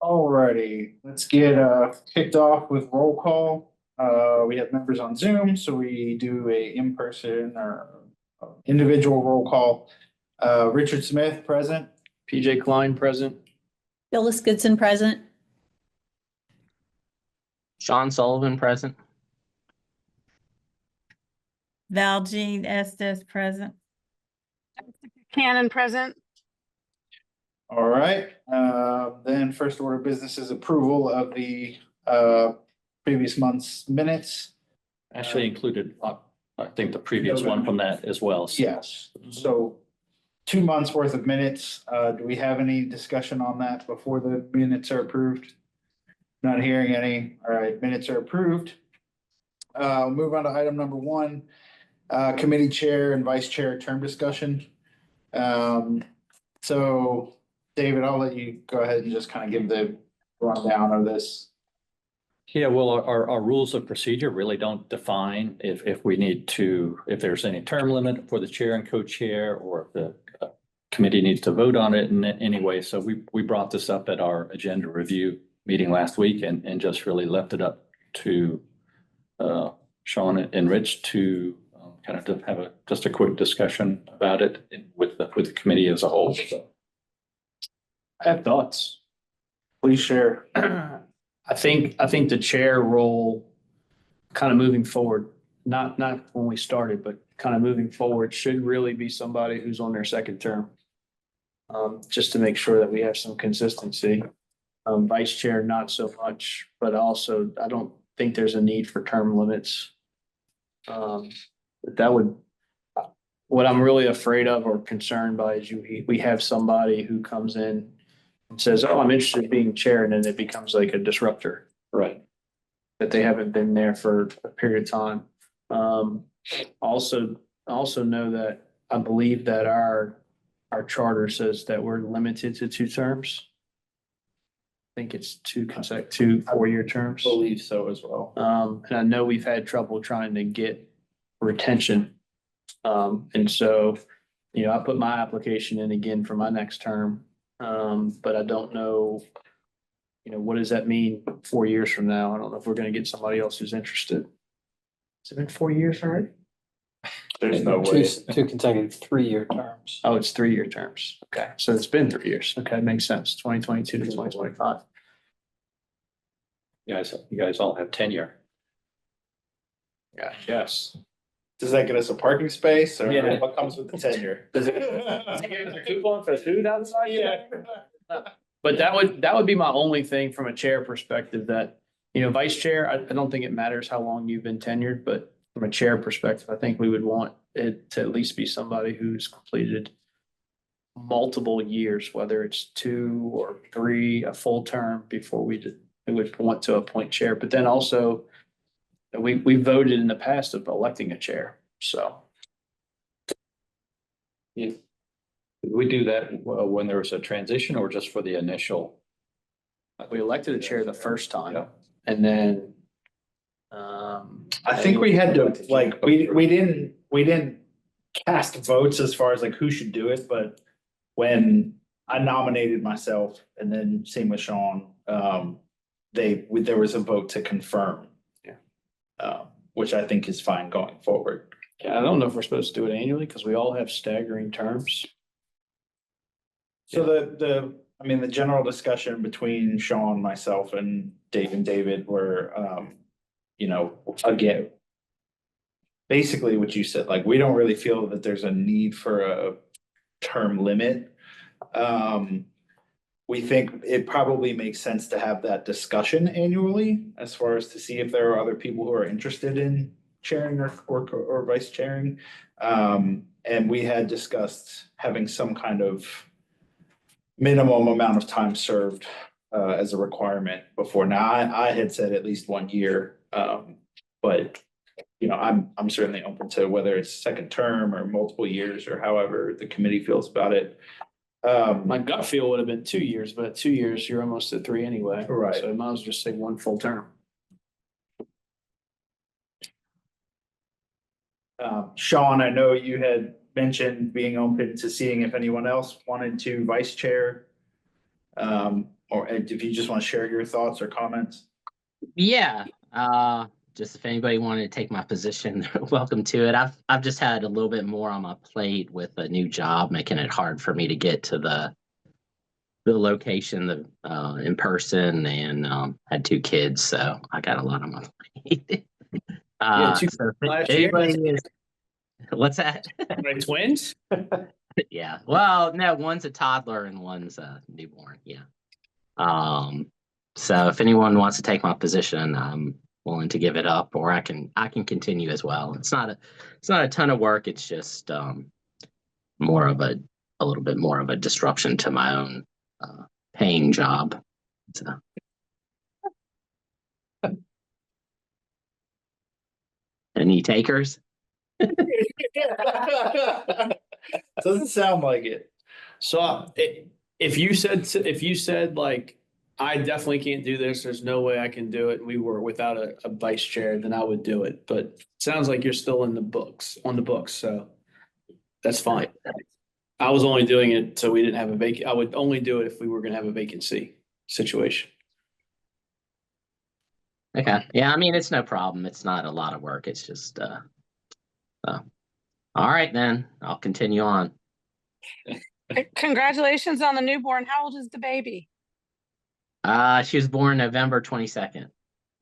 Alrighty, let's get kicked off with roll call. We have members on Zoom, so we do a in-person or individual roll call. Richard Smith, present. PJ Klein present. Phyllis Goodson present. Sean Sullivan present. Val Jean Estes present. Cannon present. All right, then first order of business is approval of the previous month's minutes. Actually included, I think the previous one from that as well. So Yes, so 2 months worth of minutes. Do we have any discussion on that before the minutes are approved? Not hearing any. All right, minutes are approved. Move on to item number 1, committee chair and vice chair term discussion. So David, I'll let you go ahead and just kind of give the rundown of this. Yeah, well, our rules of procedure really don't define if we need to, if there's any term limit for the chair and co-chair, or if the committee needs to vote on it in any way. So we brought this up at our agenda review meeting last week and just really left it up to Sean and Rich to kind of have just a quick discussion about it with the committee as a whole. So. I have thoughts. Please share. I think the chair role, kind of moving forward, not when we started, but kind of moving forward, should really be somebody who's on their second term. Just to make sure that we have some consistency. Vice chair, not so much, but also I don't think there's a need for term limits. What I'm really afraid of or concerned by is we have somebody who comes in and says, oh, I'm interested in being chair, and then it becomes like a disruptor. Right. That they haven't been there for a period of time. Also know that I believe that our charter says that we're limited to 2 terms. I think it's 2 4-year terms. Believe so as well. And I know we've had trouble trying to get retention. And so, I put my application in again for my next term. But I don't know, what does that mean 4 years from now? I don't know if we're going to get somebody else who's interested. Has it been 4 years already? There's no way. Two consecutive 3-year terms. Oh, it's 3-year terms. Okay. So it's been 3 years. Okay. Makes sense. 2022 to 2025. You guys all have tenure. Yeah. Yes. Does that get us a parking space or Yeah. what comes with the tenure? Coupon for food outside? Yeah. But that would be my only thing from a chair perspective that, vice chair, I don't think it matters how long you've been tenured, but from a chair perspective, I think we would want it to at least be somebody who's completed multiple years, whether it's 2 or 3, a full term before we would want to appoint chair. But then also we voted in the past of electing a chair. So. Yeah. Did we do that when there was a transition or just for the initial? We elected a chair the first time, Yeah. and then. I think we had to, like, we didn't cast votes as far as like who should do it, but when I nominated myself and then same with Sean, there was a vote to confirm. Yeah. Which I think is fine going forward. Yeah, I don't know if we're supposed to do it annually because we all have staggering terms. So the general discussion between Sean, myself and David were, again, basically what you said, like, we don't really feel that there's a need for a term limit. We think it probably makes sense to have that discussion annually as far as to see if there are other people who are interested in chairing or vice chairing. And we had discussed having some kind of minimum amount of time served as a requirement before. Now, I had said at least 1 year, but I'm certainly open to whether it's second term or multiple years or however the committee feels about it. My gut feel would have been 2 years, but at 2 years, you're almost at 3 anyway. Right. So I might as well just say 1 full term. Sean, I know you had mentioned being open to seeing if anyone else wanted to vice chair. or if you just want to share your thoughts or comments. Yeah, just if anybody wanted to take my position, they're welcome to it. I've just had a little bit more on my plate with a new job, making it hard for me to get to the location in person, and had 2 kids, so I got a lot on my plate. Yeah, 2 So if last year. anybody is, what's that? My twins? Yeah. Well, no, one's a toddler and one's a newborn. Yeah. So if anyone wants to take my position, I'm willing to give it up, or I can continue as well. It's not a ton of work. It's just more of a little bit more of a disruption to my own paying job. So. Any takers? Doesn't sound like it. So if you said like, I definitely can't do this, there's no way I can do it, and we were without a vice chair, then I would do it. But it sounds like you're still on the books, so that's fine. I was only doing it so we didn't have I would only do it if we were gonna have a vacancy situation. Okay. Yeah, I mean, it's no problem. It's not a lot of work. It's just all right, then I'll continue on. Congratulations on the newborn. How old is the baby? She was born November 22nd.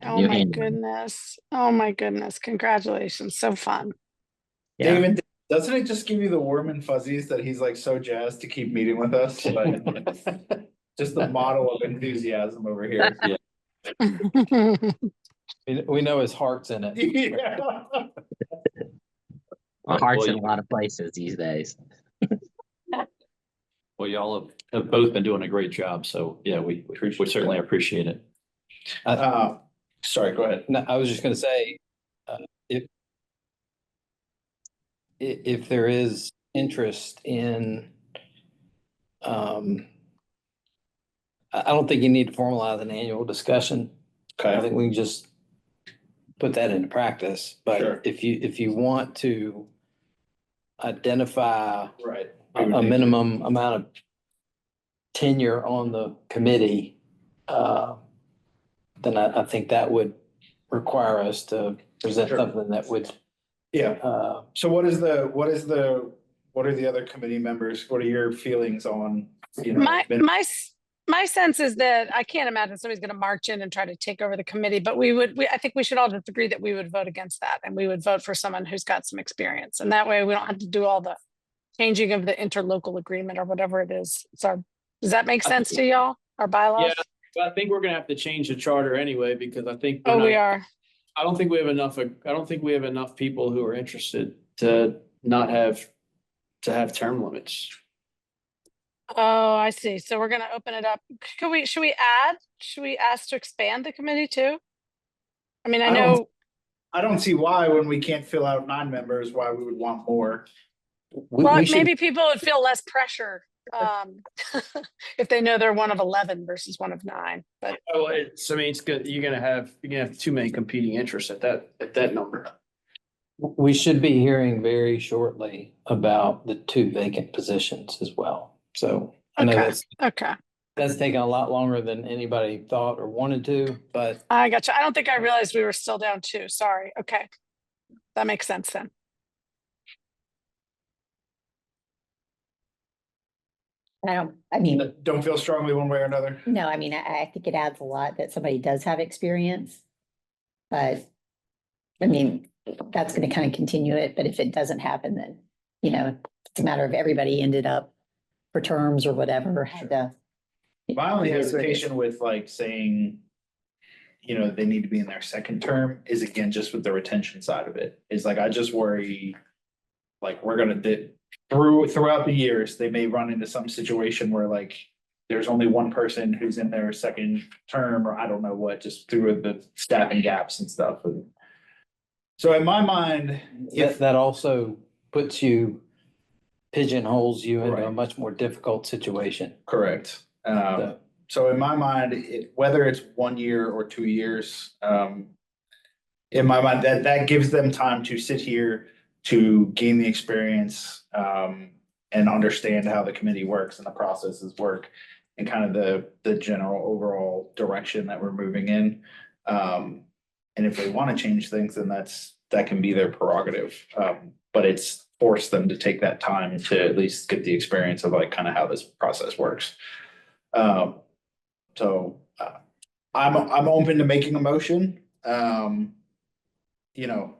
Oh New my Haven. goodness. Oh my goodness. Congratulations. So fun. Yeah. David, doesn't it just give you the warm and fuzzies that he's like so jazzed to keep meeting with us? Like, just the model of enthusiasm over here. We know his heart's in it. Yeah. My heart's in a Well, lot of places these days. Well, y'all have both been doing a great job, so yeah, we certainly appreciate it. Sorry, go ahead. No, I was just gonna say, if there is interest in, I don't think you need to formalize an annual discussion. I Okay, think we can just put that into practice, Sure. but if you want to identify right. a minimum amount of tenure on the committee, then I think that would require us to present Sure. something that would, Yeah, so what are the other committee members, what are your feelings on, you know? My sense is that I can't imagine somebody's going to march in and try to take over the committee, but I think we should all just agree that we would vote against that, and we would vote for someone who's got some experience. And that way we don't have to do all the changing of the interlocal agreement or whatever it is. So does that make sense to y'all? Our bylaws? Yeah, but I think we're gonna have to change the charter anyway, because I think. Oh, we are. I don't think we have enough people who are interested to not have term limits. Oh, I see. So we're gonna open it up. Should we ask to expand the committee too? I mean, I I don't- know, I don't see why, when we can't fill out 9 members, why we would want more. well, we should, maybe people would feel less pressure if they know they're one of 11 versus one of 9, but Oh, it's good. You're gonna have too many competing interests at that number. we should be hearing very shortly about the 2 vacant positions as well. So I know Okay. Okay. that's taken a lot longer than anybody thought or wanted to, but I gotcha. I don't think I realized we were still down 2. Sorry. Okay. That makes sense then. I mean, Don't feel strongly one way or another. no, I mean, I think it adds a lot that somebody does have experience. But, I mean, that's gonna kind of continue it, but if it doesn't happen, then, it's a matter of everybody ended up for terms or whatever, had to. My only It is what it is. hesitation with like saying, they need to be in their second term is again, just with the retention side of it. Is like, I just worry, like, we're gonna throughout the years, they may run into some situation where like there's only one person who's in their second term, or I don't know what, just through the staffing gaps and stuff. So in my mind, if that also pigeonholes you into a Right. much more difficult situation. correct. So- So in my mind, whether it's 1 year or 2 years, in my mind, that gives them time to sit here to gain the experience, and understand how the committee works and the processes work. and kind of the general overall direction that we're moving in. And if they want to change things, then that can be their prerogative. But it's forced them to take that time to at least get the experience of like kind of how this process works. So I'm open to making a motion. You know,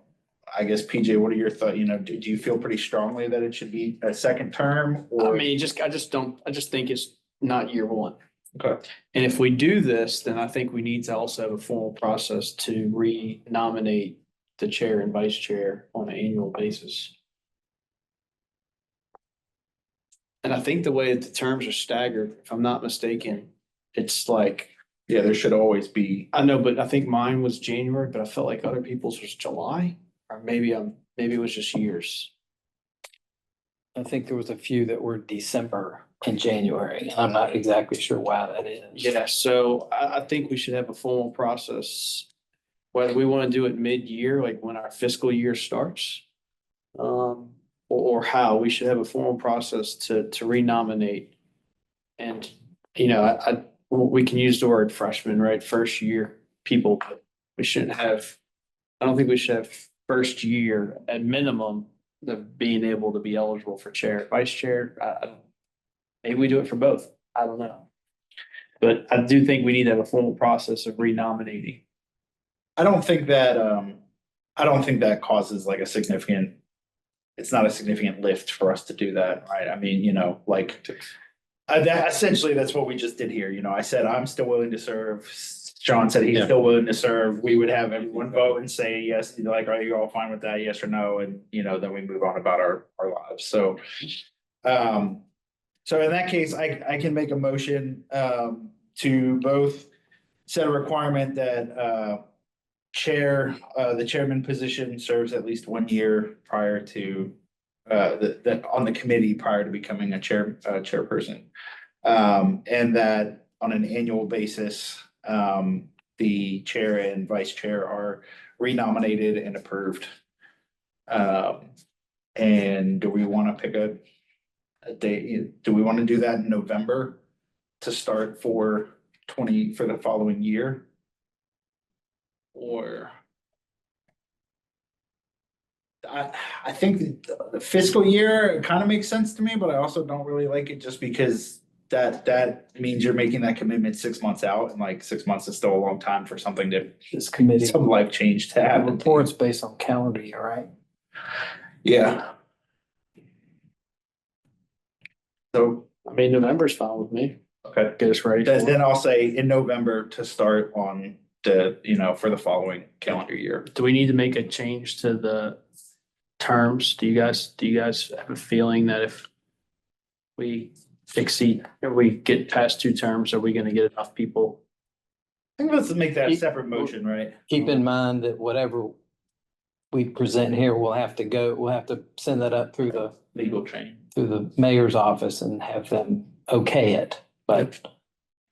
I guess PJ, what are your thoughts? You know, do you feel pretty strongly that it should be a second term I or? mean, I just think it's not year one. Okay. And if we do this, then I think we need to also have a formal process to re-nominate the chair and vice chair on an annual basis. And I think the way that the terms are staggered, if I'm not mistaken, it's like, Yeah, there should always be. I know, but I think mine was January, but I felt like other people's was July, or maybe it was just years. I think there was a few that were December and January. I'm not exactly sure why that is. Yeah, so I think we should have a formal process, whether we want to do it mid-year, like when our fiscal year starts. Or how, we should have a formal process to renominate. And, you know, we can use the word freshman, right? First year people, but we shouldn't have, I don't think we should have first year at minimum of being able to be eligible for chair, vice chair. Maybe we do it for both. I don't know. But I do think we need to have a formal process of renominating. I don't think that causes like a significant, it's not a significant lift for us to do that, right? I mean, you know, like that essentially that's what we just did here. You know, I said, I'm still willing to serve. Sean said he's Yeah. still willing to serve. We would have everyone vote and say, yes, like, are you all fine with that? Yes or no? And, you know, then we move on about our lives. So, so in that case, I can make a motion, to both set a requirement that, the chairman position serves at least 1 year prior to that on the committee prior to becoming a chairperson. And that on an annual basis, the chair and vice chair are renominated and approved. And do we want to pick a date? Do we want to do that in November to start for the following year? Or I think the fiscal year kind of makes sense to me, but I also don't really like it just because that means you're making that commitment 6 months out, and like 6 months is still a long time for something This committee, some life change to the happen. report's based on calendar year, right? Yeah. So, I mean, November's fine with me. okay, Get us ready. for it. then I'll say in November to start on for the following calendar year. Do we need to make a change to the terms? Do you guys have a feeling that if we get past 2 terms, are we gonna get enough people? I think let's make that a separate motion, right? Keep in mind that whatever we present here, we'll have to send that up through Legal train. the mayor's office and have them okay it. But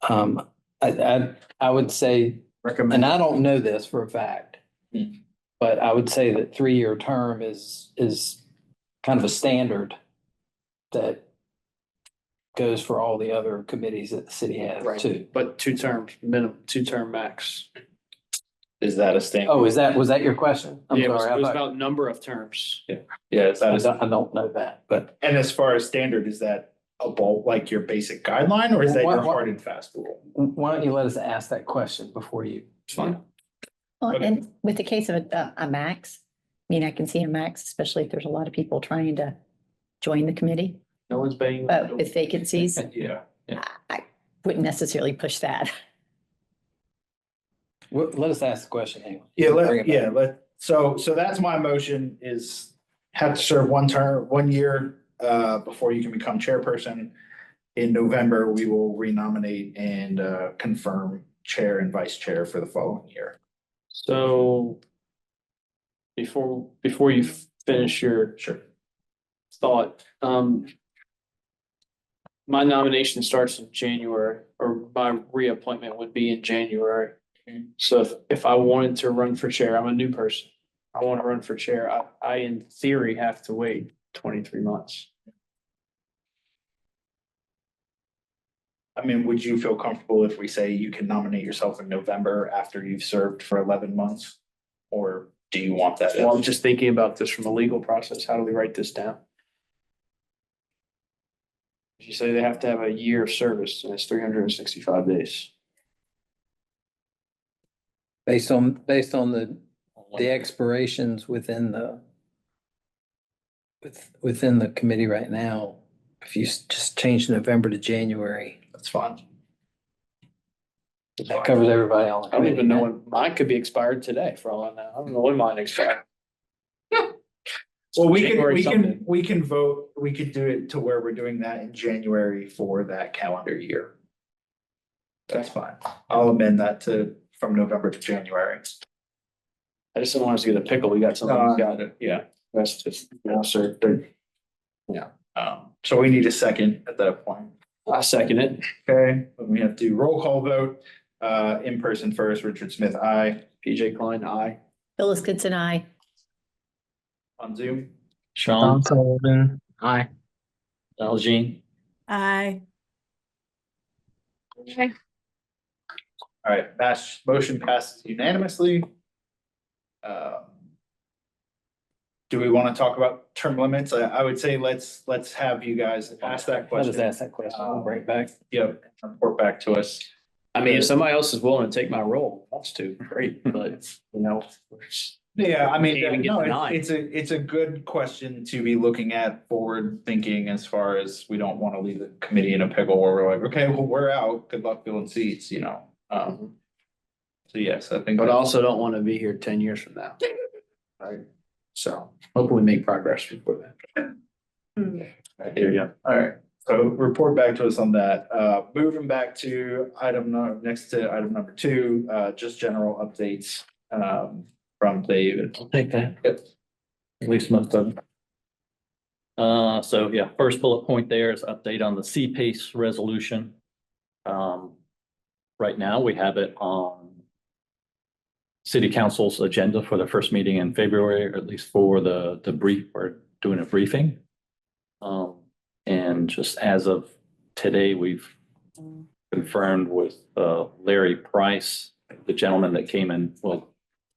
I would say, Recommend. and I don't know this for a fact, Hmm. but I would say that 3-year term is kind of a standard that goes for all the other committees that the city has Right. too. But 2 terms, minimum, 2-term max. Is that a standard? Oh, was that your question? I'm Yeah, it was sorry. I thought- about number of terms. Yeah, is that I don't know that, but and as far as standard, is that a bulk, like your basic guideline, or is that your What- hard and fast rule? why don't you let us ask that question before you? It's fine. Well, Okay. and with the case of a max, I mean, I can see a max, especially if there's a lot of people trying to join the committee, No one's paying. but with vacancies, Yeah. I wouldn't necessarily push that. Let us ask the question anyway. Bring it back. So that's my motion is have to serve 1 term, 1 year, before you can become chairperson. In November, we will renominate and, confirm chair and vice chair for the following year. So before you finish your Sure. thought, my nomination starts in January, or my reappointment would be in January. So if I wanted to run for chair, I'm a new person. I want to run for chair. I in theory have to wait 23 months. I mean, would you feel comfortable if we say you can nominate yourself in November after you've served for 11 months? Or do you want that? Well, I'm just thinking about this from a legal process. How do we write this down? You say they have to have a year of service and it's 365 days. Based on the expirations within the committee right now, if you just change November to January, That's fine. that covers everybody on the I don't committee. even know when mine could be expired today for all I know. I don't know when mine expired. Well, January something. we can vote, we could do it to where we're doing that in January for that calendar year. That's fine. I'll amend that to from November to January. I just don't want us to get a pickle. We got something, we got it. Yeah, that's just, sir. So we need a second at that point. I second it. Okay, we have to roll call vote, in person first, Richard Smith, aye. PJ Klein, aye. Phyllis Goodson, I. On Zoom. Sean, Aye. Jean, Aye. Okay. All right, motion passes unanimously. Do we want to talk about term limits? I would say let's have you guys ask that Let question. us ask that question. We'll bring it back. Yep, report back to us. I mean, if somebody else is willing to take my role, wants to, great, but you know. Yeah, I mean, Can't even get no, denied. it's a good question to be looking at forward thinking as far as we don't want to leave the committee in a pickle where we're like, okay, well, we're out. Good luck filling seats, you know? So yes, I think. But I also don't want to be here 10 years from now. Right, so hopefully make progress before that. I hear you. All right, so report back to us on that. Moving back to next to item number 2, just general updates from David. I'll take that. Yep. At least most of them. So yeah, first bullet point there is update on the CPACE resolution. Right now, we have it on city council's agenda for the first meeting in February, or at least for the brief, we're doing a briefing. And just as of today, we've confirmed with Larry Price, the gentleman that came in, well,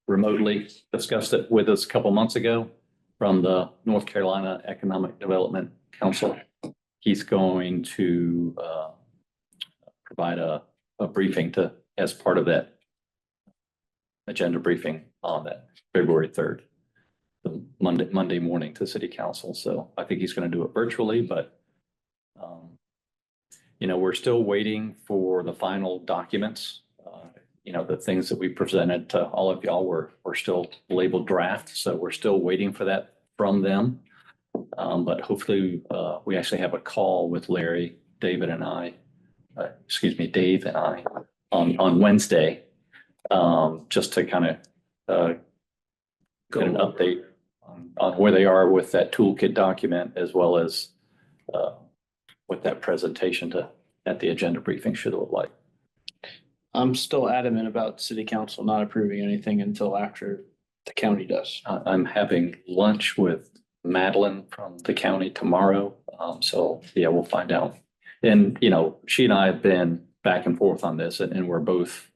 remotely discussed it with us a couple months ago from the North Carolina Economic Development Council. He's going to provide a briefing as part of that agenda briefing on that February 3rd, the Monday morning to city council. So I think he's going to do it virtually, but you know, we're still waiting for the final documents. You know, the things that we presented to all of y'all were still labeled draft. So we're still waiting for that from them. But hopefully we actually have a call with Larry, Dave and I on Wednesday, just to kind of get an update on where they are with that toolkit document, as well as what that presentation at the agenda briefing should look like. I'm still adamant about city council not approving anything until after the county does. I'm having lunch with Madeline from the county tomorrow. So yeah, we'll find out. And, you know, she and I have been back and forth on this, and we're both,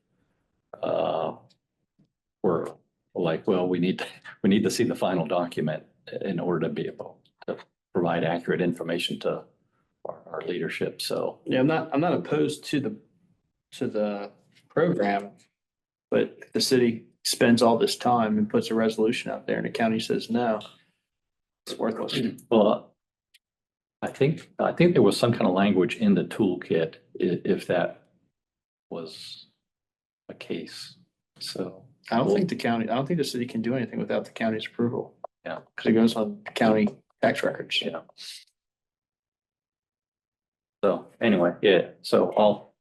we're like, well, we need to see the final document in order to be able to provide accurate information to our leadership. So Yeah, I'm not opposed to the program, but if the city spends all this time and puts a resolution out there and the county says no, it's worthless. well, I think there was some kind of language in the toolkit if that was a case. So I don't think the city can do anything without the county's approval. Yeah. Because it goes on county tax records. yeah. So anyway, yeah, so I'll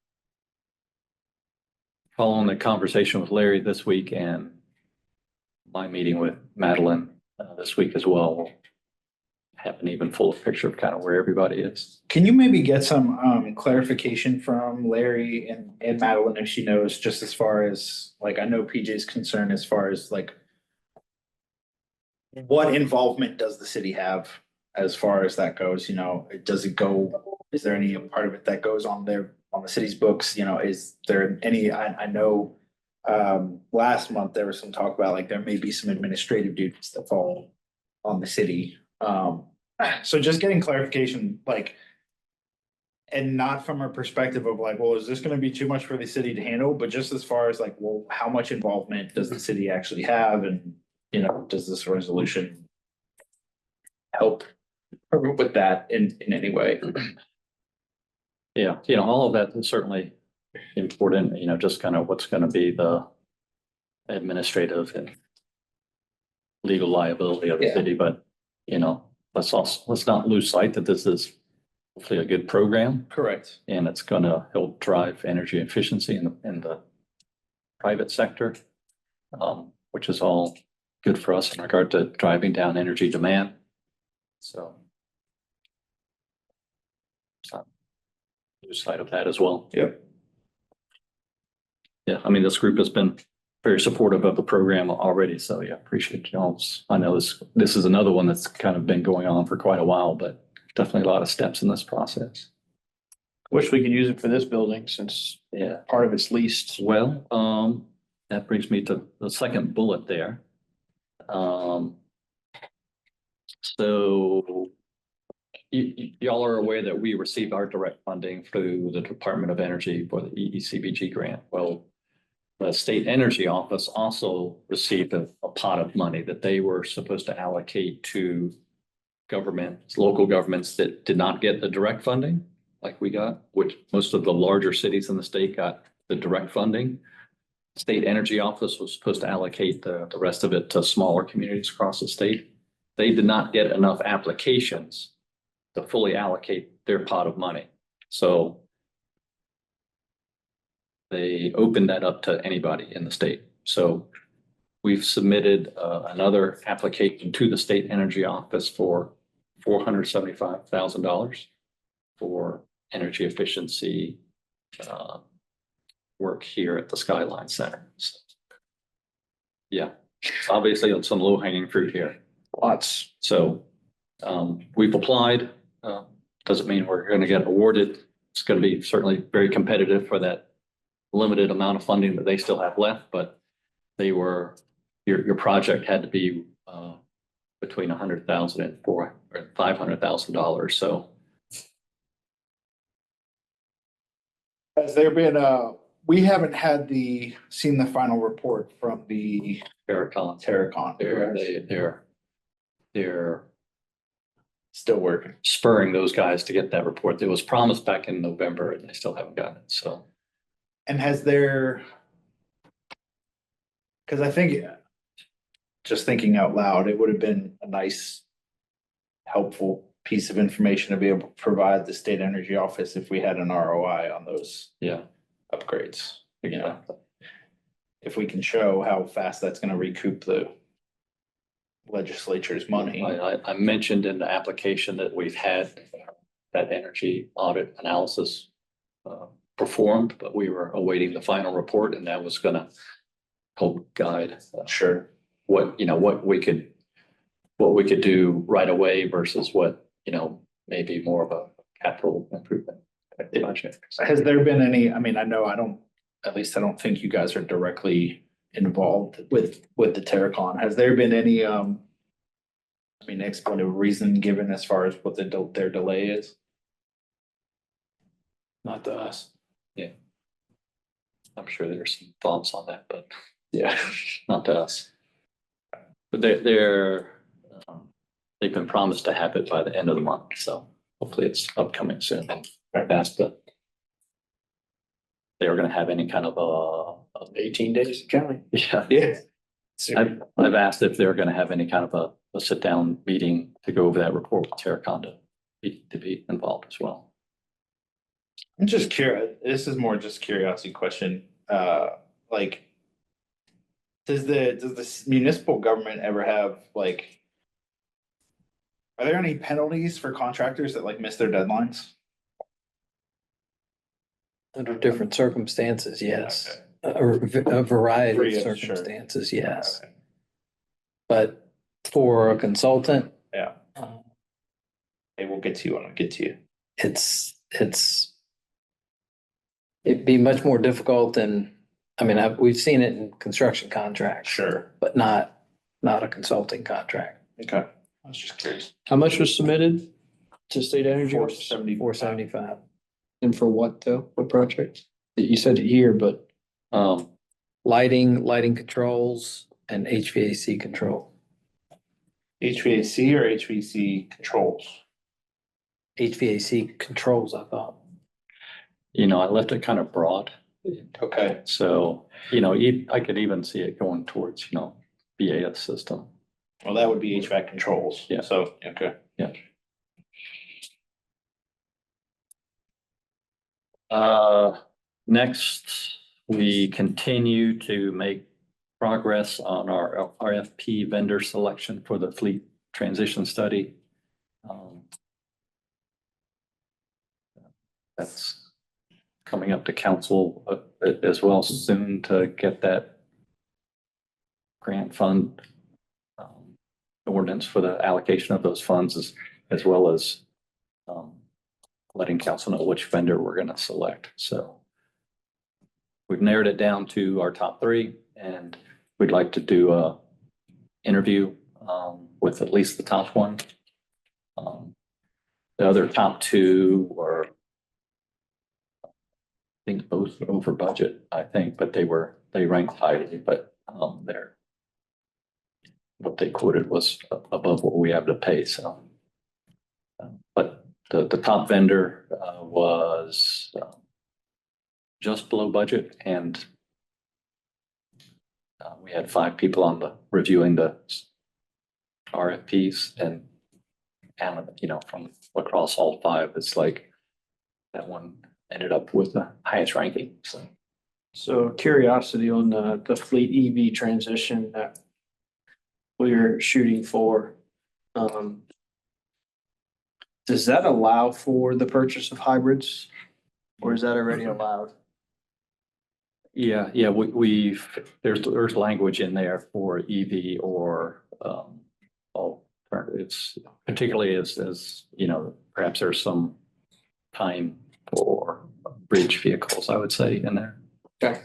follow on the conversation with Larry this week and my meeting with Madeline this week as well. We'll have an even fuller picture of kind of where everybody is. Can you maybe get some clarification from Larry and Madeline if she knows, just as far as, like, I know PJ's concern as far as like what involvement does the city have as far as that goes, you know, is there any part of it that goes on on the city's books, is there any, I know last month there was some talk about like there may be some administrative duties that fall on the city. So just getting clarification, like, and not from a perspective of like, well, is this gonna be too much for the city to handle? But just as far as like, well, how much involvement does the city actually have? And, does this resolution help with that in any way? Yeah, all of that is certainly important, just kind of what's gonna be the administrative and legal liability of the Yeah. city, but, let's not lose sight that this is hopefully a good program Correct. and it's gonna help drive energy efficiency in the private sector, which is all good for us in regard to driving down energy demand. So lose sight of that as well. Yep. Yeah, I mean, this group has been very supportive of the program already, so yeah, appreciate y'all's. I know this is another one that's kind of been going on for quite a while, but definitely a lot of steps in this process. Wish we could use it for this building since Yeah. part of it's leased. Well, that brings me to the second bullet there. So y'all are aware that we receive our direct funding through the Department of Energy for the EECBG grant. Well, the State Energy Office also received a pot of money that they were supposed to allocate to governments, local governments that did not get the direct funding like we got, which most of the larger cities in the state got the direct funding. State Energy Office was supposed to allocate the rest of it to smaller communities across the state. They did not get enough applications to fully allocate their pot of money. So they opened that up to anybody in the state. So we've submitted another application to the State Energy Office for $475,000 for energy efficiency work here at the Skyline Center. So, yeah, obviously some low hanging fruit here. Lots. So we've applied. Doesn't mean we're going to get awarded. It's going to be certainly very competitive for that limited amount of funding that they still have left, but they were, your project had to be between $100,000 and $500,000. So Has there been we haven't seen the final report from the Terracon, Terracon. they're Still working. spurring those guys to get that report. It was promised back in November and they still haven't gotten it. So And has there, because I think, just thinking out loud, it would have been a nice, helpful piece of information to be able to provide the State Energy Office if we had an ROI on those yeah, upgrades. If we can show how fast that's gonna recoup the legislature's money. I mentioned in the application that we've had that energy audit analysis performed, but we were awaiting the final report and that was gonna help guide Sure. what we could do right away versus what, maybe more of a capital improvement project. Has there been any, I mean, I don't think you guys are directly involved with the Terracon. Has there been any, expletive reason given as far as what their delay is? Not to us. I'm sure there's some thoughts on that, but Yeah. not to us. But they've been promised to have it by the end of the month, so hopefully it's upcoming soon. Fast, but they were gonna have any kind of 18 days counting. yeah. Yeah. I've asked if they're gonna have any kind of a sit down meeting to go over that report with Terracon to be involved as well. I'm just curious, this is more just curiosity question, like. Does the municipal government ever have like? Are there any penalties for contractors that like miss their deadlines? Under different circumstances, yes. Okay. Or a variety Yeah, of sure. circumstances, yes. Okay. But for a consultant, Yeah, they will get to you when it gets to you. it's it'd be much more difficult than, I mean, we've seen it in construction contracts, Sure. but not a consulting contract. Okay. I was just curious. How much was submitted to state energy? 470. 475. And for what though? What project? You said here, but Lighting controls and HVAC control. HVAC or HVC controls? HVAC controls, I thought. You know, I left it kind of broad. Okay. So, I could even see it going towards, BAS system. Well, that would be HVAC controls. Yeah. So, okay. Next, we continue to make progress on our RFP vendor selection for the fleet transition study. That's coming up to council as well soon to get that grant fund ordinance for the allocation of those funds as well as letting council know which vendor we're going to select. So we've narrowed it down to our top three, and we'd like to do a interview with at least the top one. The other top two were, I think, both over budget, but they ranked highly, but what they quoted was above what we have to pay, so. But the top vendor was just below budget, and we had 5 people reviewing the RFPs, and from across all 5, it's like that one ended up with the highest ranking. so curiosity on the fleet EV transition that we're shooting for. Does that allow for the purchase of hybrids, or is that already allowed? Yeah, there's language in there for EV or alternatives, particularly as perhaps there's some time for bridge vehicles, I would say, in there. Okay.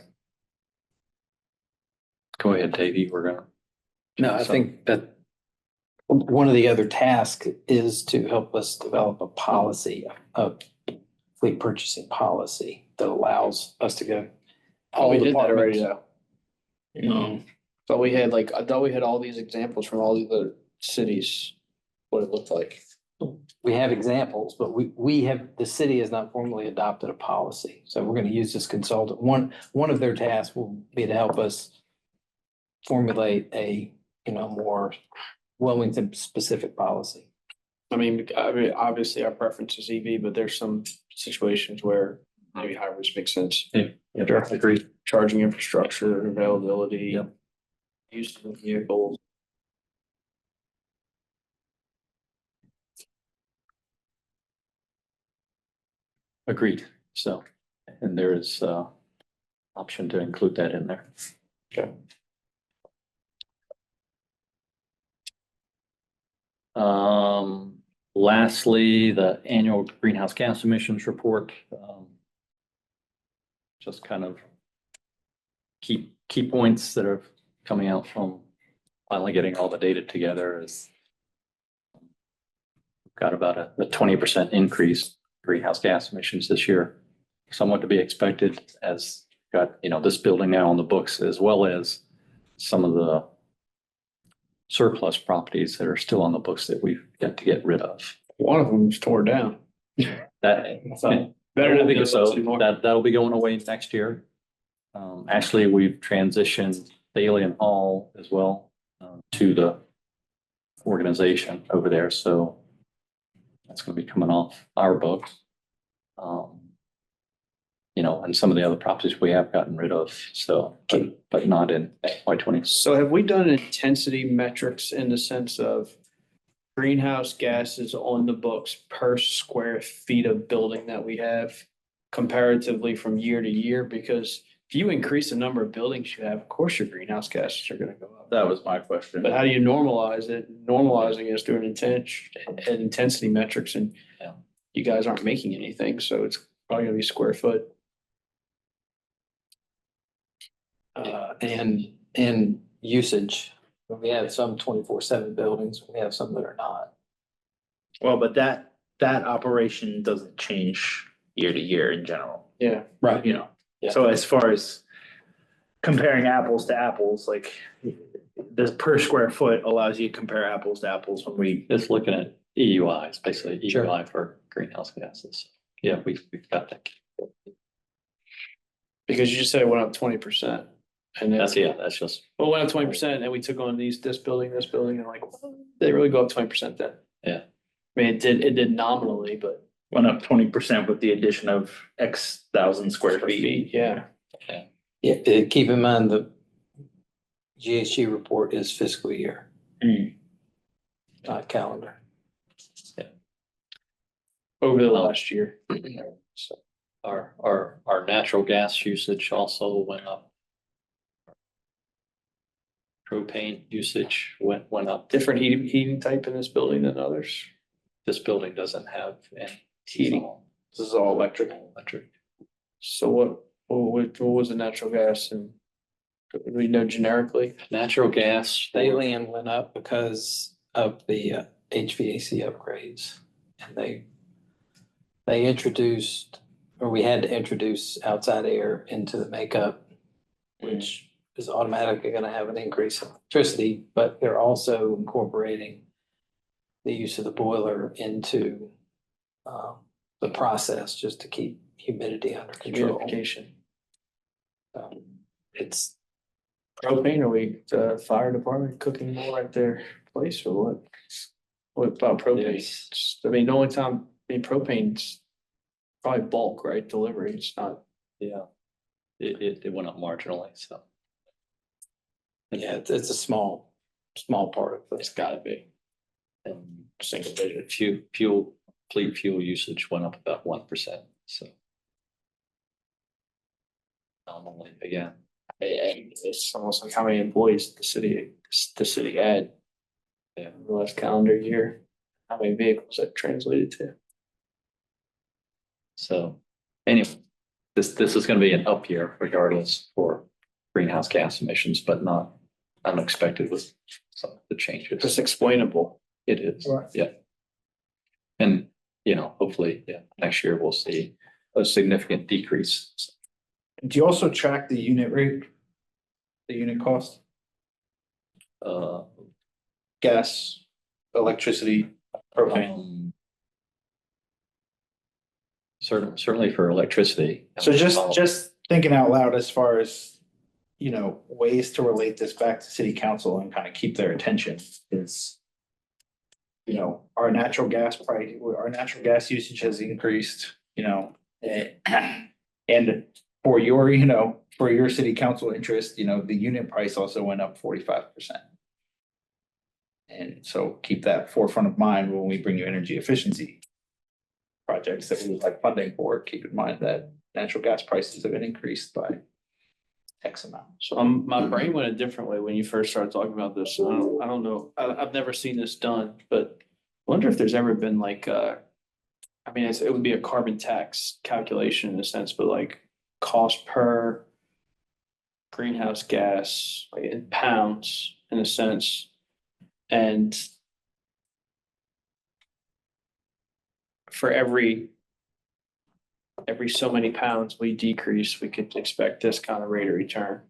Go ahead, Davey, we're gonna. No, I think that one of the other tasks is to help us develop a policy, a fleet purchasing policy that allows us to go. We did that already departments. though. So I thought we had all these examples from all the other cities, what it looked like. We have examples, but the city has not formally adopted a policy. So we're going to use this consultant. One of their tasks will be to help us formulate a, more Wilmington specific policy. I mean, obviously our preference is EV, but there's some situations where maybe hybrids make sense. Yeah, agreed. Charging infrastructure, availability. Yep. Use of the vehicles. Agreed. So, and there is option to include that in there. Okay. Lastly, the annual greenhouse gas emissions report. Just kind of key points that are coming out from finally getting all the data together is we've got about a 20% increase greenhouse gas emissions this year, somewhat to be expected as got, this building now on the books, as well as some of the surplus properties that are still on the books that we've got to get rid of. One of them is tore down. That, Better than I think the so. others anymore. That'll be going away next year. Actually, we've transitioned the Alien Hall as well to the organization over there. So that's going to be coming off our books. And some of the other properties we have gotten rid of. So, but not in FY20. So have we done intensity metrics in the sense of greenhouse gases on the books per square feet of building that we have comparatively from year to year? Because if you increase the number of buildings you have, of course your greenhouse gases are going to go up. That was my question. But how do you normalize it? Normalizing is doing intensity metrics, and Yeah. you guys aren't making anything, so it's probably gonna be square foot. and usage. We have some 24/7 buildings, we have some that are not. Well, but that operation doesn't change year to year in general, Yeah. Right. you know? Yeah. So as far as comparing apples to apples, like the per square foot allows you to compare apples to apples when we, Just looking at EUIs, basically Sure. EUI for greenhouse gases. Yeah, we've got that. Because you just said it went up 20%. And That's, then, yeah, that's just, well, it went up 20%, and we took on this building, and like, they really go up 20% then. Yeah. I mean, it did nominally, but went up 20% with the addition of X thousand square feet. yeah. Yeah, keep in mind the GHG report is fiscal year, not calendar. Over the last year. so our natural gas usage also went up. Propane usage went up. Different heating type in this building than others. This building doesn't have any heating. This is all electric. Electric. So what was the natural gas, and do we know generically? Natural gas. Dayland went up because of the HVAC upgrades. And they introduced, or we had to introduce outside air into the makeup, which is automatically gonna have an increase in electricity, but they're also incorporating the use of the boiler into the process just to keep humidity under control. Humidification. It's, Propane, are we, the fire department cooking more at their place or what? What about propane? Yes. I mean, the only time, propane's probably bulk, right? Delivery, it's not. Yeah. It went up marginally, so. yeah, it's a small part of It's this. gotta be. And Single digit. fleet fuel usage went up about 1%, so. Nominally, again, And it's almost like how many employees the city had. In the last calendar year, how many vehicles that translated to. so anyway, this is gonna be an up year regardless for greenhouse gas emissions, but not unexpected with some of the changes. It's explainable. It is, Right. yeah. And, hopefully, next year we'll see a significant decrease. Do you also track the unit rate? The unit cost? Uh, Gas, electricity, propane? Certainly for electricity. So just thinking out loud as far as, ways to relate this back to city council and kind of keep their attention is, our natural gas price, our natural gas usage has increased, and for your city council interest, the unit price also went up 45%. And so keep that forefront of mind when we bring you energy efficiency projects that we would like funding for. Keep in mind that natural gas prices have been increased by X amount. So my brain went a different way when you first started talking about this. I don't know. I've never seen this done, but I wonder if there's ever been like it would be a carbon tax calculation in a sense, but like cost per greenhouse gas, like in pounds in a sense. And for every so many pounds we decrease, we could expect this kind of rate of return.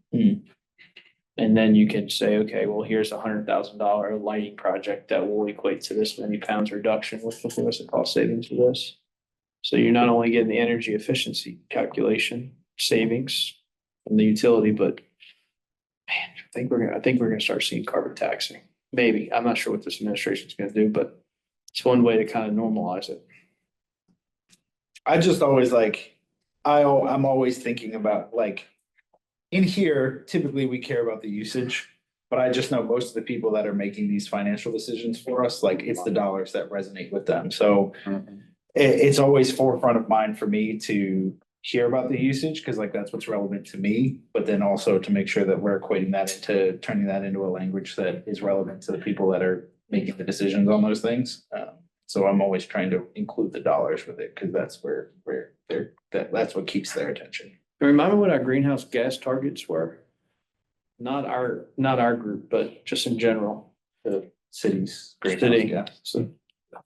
And then you can say, okay, well, here's $100,000 lighting project that will equate to this many pounds reduction. What's the cost savings for this? So you're not only getting the energy efficiency calculation savings from the utility, but man, I think we're gonna start seeing carbon taxing. Maybe. I'm not sure what this administration is gonna do, but it's one way to kind of normalize it. I just always I'm always thinking about in here, typically we care about the usage, but I just know most of the people that are making these financial decisions for us, it's the dollars that resonate with them. So it's always forefront of mind for me to hear about the usage because that's what's relevant to me, but then also to make sure that we're equating that into turning that into a language that is relevant to the people that are making the decisions on those things. So I'm always trying to include the dollars with it because that's where that's what keeps their attention. Remember what our greenhouse gas targets were? not our group, but just in general. The cities. City. Yeah. So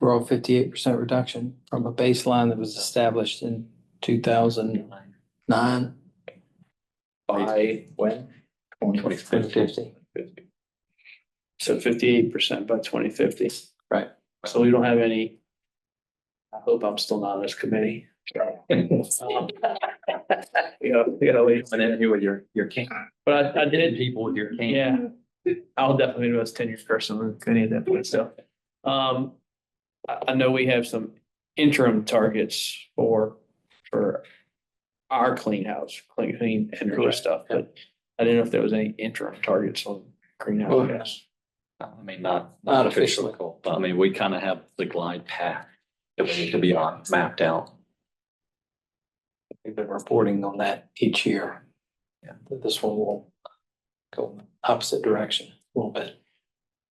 Overall 58% reduction from a baseline that was established in 2009. By when? 2050. So 58% by 2050. Right. So we don't have any. I hope I'm still not on this committee. Yeah, wait. And then you with your king, But I did, people with your king. yeah, I'll definitely do a tenured person on the committee at that point, so. I know we have some interim targets for our clean house, clean energy stuff, but I didn't know if there was any interim targets on greenhouse gas. I mean, not officially. official, but I mean, we kind of have the glide path that we need to be on, mapped out. We've been reporting on that each year. Yeah. This one will go in the opposite direction a little bit.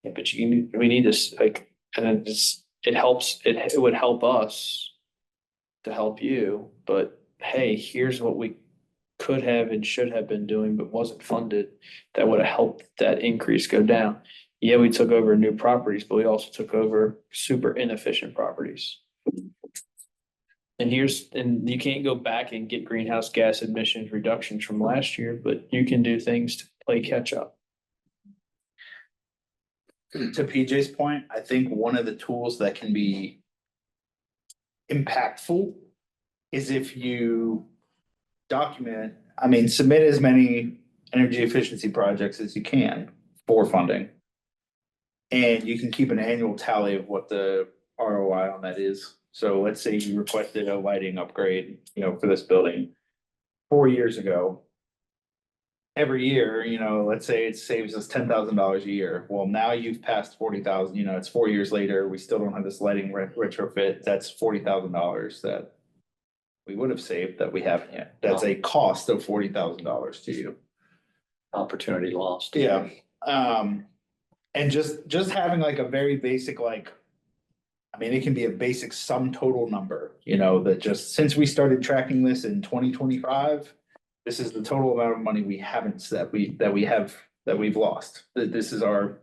Yeah, but we need this, like, and then it helps, it would help us to help you, but hey, here's what we could have and should have been doing, but wasn't funded. That would have helped that increase go down. Yeah, we took over new properties, but we also took over super inefficient properties. And you can't go back and get greenhouse gas emissions reductions from last year, but you can do things to play catch up. To PJ's point, I think one of the tools that can be impactful is if you submit as many energy efficiency projects as you can for funding. And you can keep an annual tally of what the ROI on that is. So let's say you requested a lighting upgrade, for this building 4 years ago. Every year, let's say it saves us $10,000 a year. Well, now you've passed 40,000, it's 4 years later, we still don't have this lighting retrofit. That's $40,000 that we would have saved that we haven't yet. That's a cost of $40,000 to you. Opportunity lost. Yeah. And just having like a very basic, it can be a basic sum total number, that just since we started tracking this in 2025, this is the total amount of money we haven't that we've lost. This is our,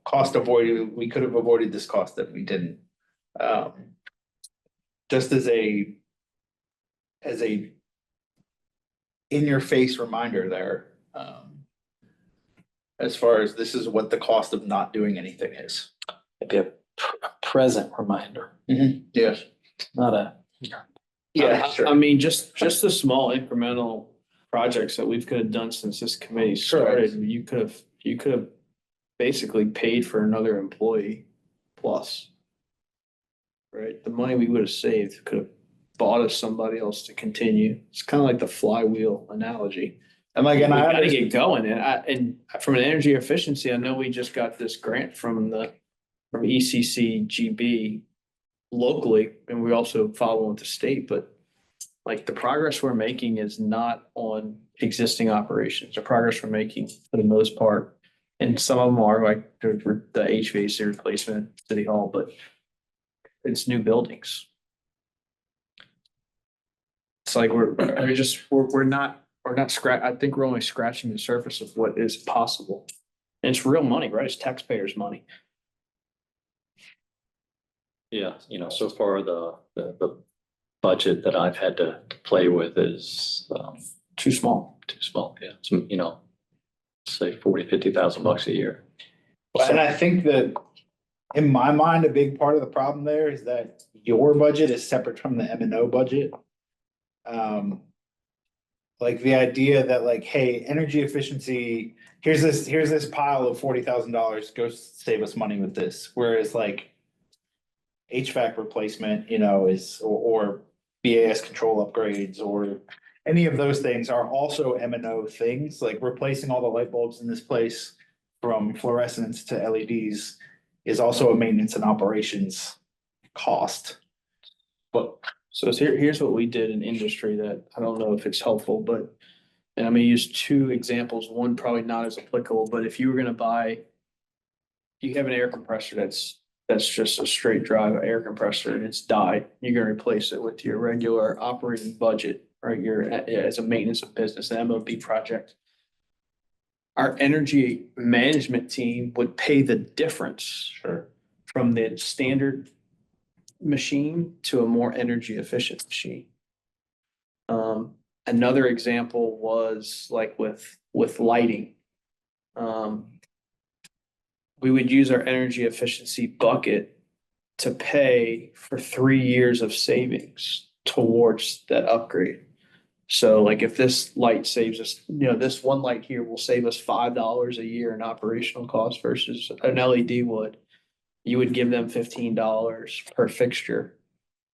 cost avoided. We could have avoided this cost that we didn't. Just as a in your face reminder there, as far as this is what the cost of not doing anything is. Maybe a present reminder, Yes. not a. Yeah, sure. I mean, just the small incremental projects that we could have done since this committee started, you could have basically paid for another employee plus. Right? The money we would have saved could have bought us somebody else to continue. It's kind of like the flywheel analogy. And We gotta get going, and from an energy efficiency, I know we just got this grant from ECCGB locally, and we also follow with the state, but like the progress we're making is not on existing operations. The progress we're making for the most part, and some of them are like the HVAC replacement, at City Hall, but it's new buildings. It's like we're not I think we're only scratching the surface of what is possible. And it's real money, right? It's taxpayers' money. Yeah, so far the budget that I've had to play with is Too small. too small. Yeah, so, say $40,000-$50,000 a year. And I think that in my mind, a big part of the problem there is that your budget is separate from the M&O budget. Like the idea that hey, energy efficiency, here's this pile of $40,000, go save us money with this. Whereas HVAC replacement, is, or BAS control upgrades or any of those things are also M&O things, like replacing all the light bulbs in this place from fluorescents to LEDs is also a maintenance and operations cost. But So here's what we did in industry that I don't know if it's helpful, but, and I'm gonna use two examples, one probably not as applicable, but if you were gonna you have an air compressor that's just a straight drive air compressor and it's died, you're gonna replace it with your regular operating budget, right? As a maintenance of business, an MOB project. our energy management team would pay the difference Sure. from the standard machine to a more energy efficient machine. Another example was like with lighting. We would use our energy efficiency bucket to pay for 3 years of savings towards that upgrade. So like if this light saves us, this one light here will save us $5 a year in operational costs versus an LED would. You would give them $15 per fixture.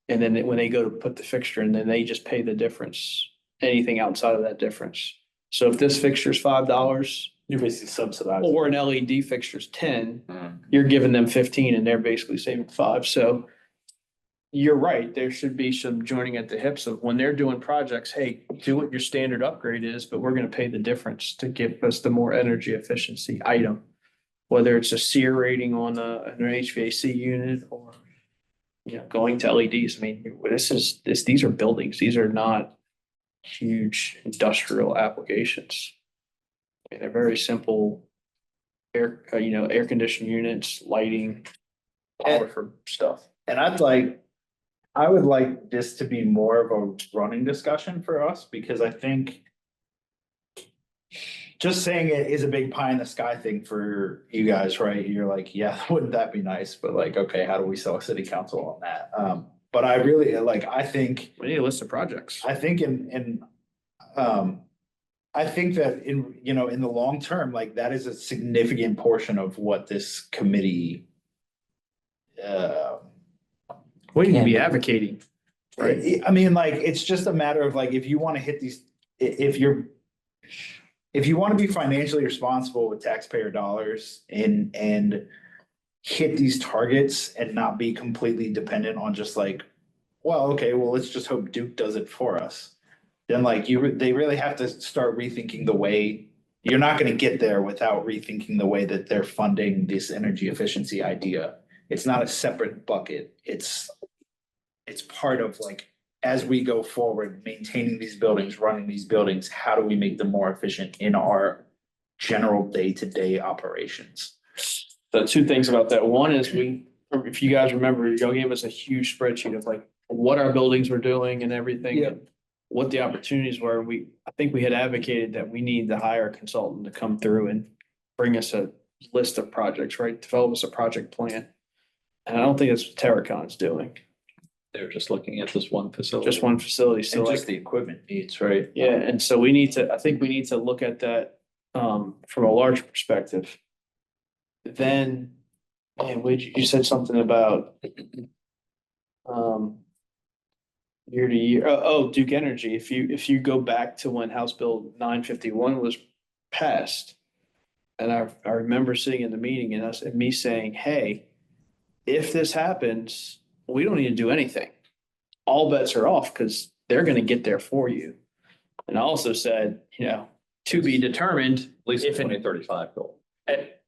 And then when they go to put the fixture in, then they just pay the difference, anything outside of that difference. So if this fixture's $5, You're basically subsidizing. or an LED fixture's 10, you're giving them 15 and they're basically saving 5. So you're right, there should be some joining at the hips of when they're doing projects, hey, do what your standard upgrade is, but we're gonna pay the difference to give us the more energy efficiency item. Whether it's a SEER rating on an HVAC unit or, going to LEDs. I mean, these are buildings. These are not huge industrial applications. I mean, they're very simple air conditioned units, lighting, power for stuff. And I would like this to be more of a running discussion for us, because I think just saying it is a big pie in the sky thing for you guys, right? You're like, yeah, wouldn't that be nice? But like, okay, how do we sell city council on that? But I really I think We need a list of projects. I think I think that in the long term, like that is a significant portion of what this committee. We need to be advocating. Right. I mean, like, it's just a matter of like, if you want to hit these, if you want to be financially responsible with taxpayer dollars and hit these targets and not be completely dependent on just like, well, okay, well, let's just hope Duke does it for us. Then like they really have to start rethinking the way, you're not going to get there without rethinking the way that they're funding this energy efficiency idea. It's not a separate bucket. It's part of like, as we go forward, maintaining these buildings, running these buildings, how do we make them more efficient in our general day-to-day operations? The two things about that. One is if you guys remember, y'all gave us a huge spreadsheet of like what our buildings were doing and everything. Yeah. And what the opportunities were. I think we had advocated that we need to hire a consultant to come through and bring us a list of projects, right? Develop us a project plan. And I don't think that's what Terracon's doing. They're just looking at this one facility. Just one facility. So And like, just the equipment needs, right? yeah, and so I think we need to look at that from a large perspective. Then, man, you said something about year to year, Duke Energy. If you go back to when House Bill 951 was passed, and I remember sitting in the meeting and me saying, hey, if this happens, we don't need to do anything. All bets are off because they're going to get there for you. And I also said, to be determined. At least if it- 2035 goal.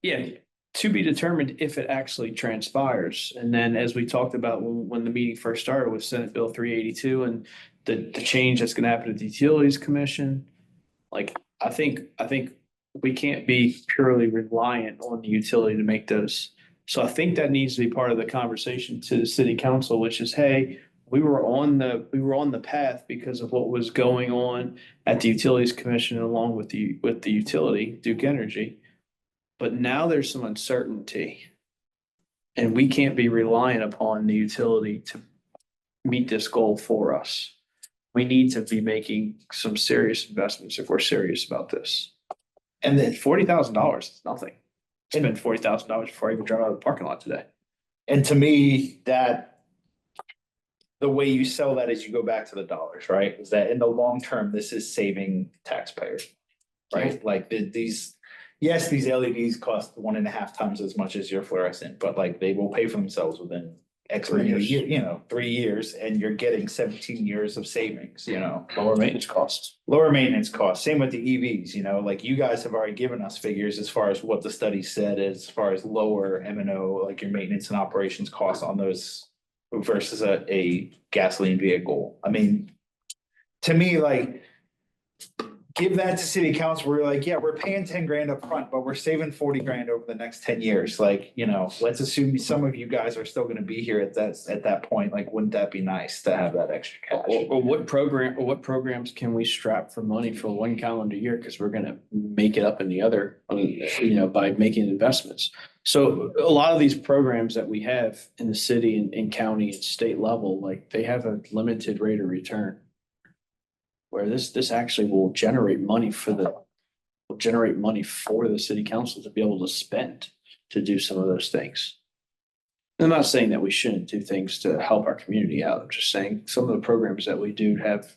Yeah, to be determined if it actually transpires. And then as we talked about when the meeting first started with Senate Bill 382 and the change that's going to happen at the Utilities Commission, like I think we can't be purely reliant on the utility to make those. So I think that needs to be part of the conversation to the city council, which is, hey, we were on the path because of what was going on at the Utilities Commission along with the utility, Duke Energy. But now there's some uncertainty. And we can't be reliant upon the utility to meet this goal for us. We need to be making some serious investments if we're serious about this. And then, $40,000 is nothing. Spend $40,000 before I even drive out of the parking lot today. and to me, that the way you sell that is you go back to the dollars, right? Is that in the long term, this is saving taxpayers, right? Like these LEDs cost 1.5 times as much as your fluorescent, but like they will pay for themselves within X 3 many years. years, 3 years, and you're getting 17 years of savings, Lower maintenance costs. lower maintenance costs. Same with the EVs, like you guys have already given us figures as far as what the study said as far as lower M&O, like your maintenance and operations costs on those versus a gasoline vehicle. I mean, to me, like give that to city council, we're like, yeah, we're paying 10 grand up front, but we're saving 40 grand over the next 10 years. Like, you know, let's assume some of you guys are still gonna be here at that point. Like, wouldn't that be nice to have that extra cash? Or what programs can we strap for money for one calendar year? Because we're gonna make it up in the other, you know, by making investments. So a lot of these programs that we have in the city and county and state level, like they have a limited rate of return. Where this actually will generate money for the city council to be able to spend to do some of those things. I'm not saying that we shouldn't do things to help our community out. I'm just saying some of the programs that we do have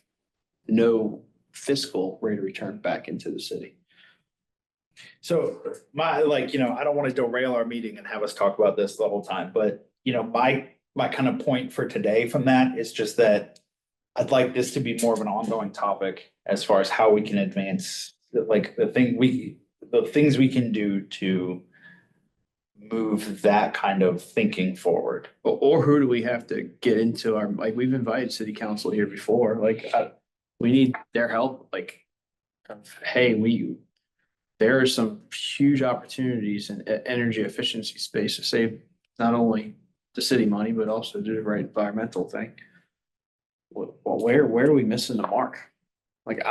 no fiscal rate of return back into the city. So like, you know, I don't want to derail our meeting and have us talk about this the whole time, but you know, my kind of point for today from that is just that I'd like this to be more of an ongoing topic as far as how we can advance, like the things we can do to move that kind of thinking forward. Or who do we have to get into our, like, we've invited city council here before, like, we need their help, like, hey, there are some huge opportunities in energy efficiency space to save not only the city money, but also do the right environmental thing. Well, where are we missing the mark? Like,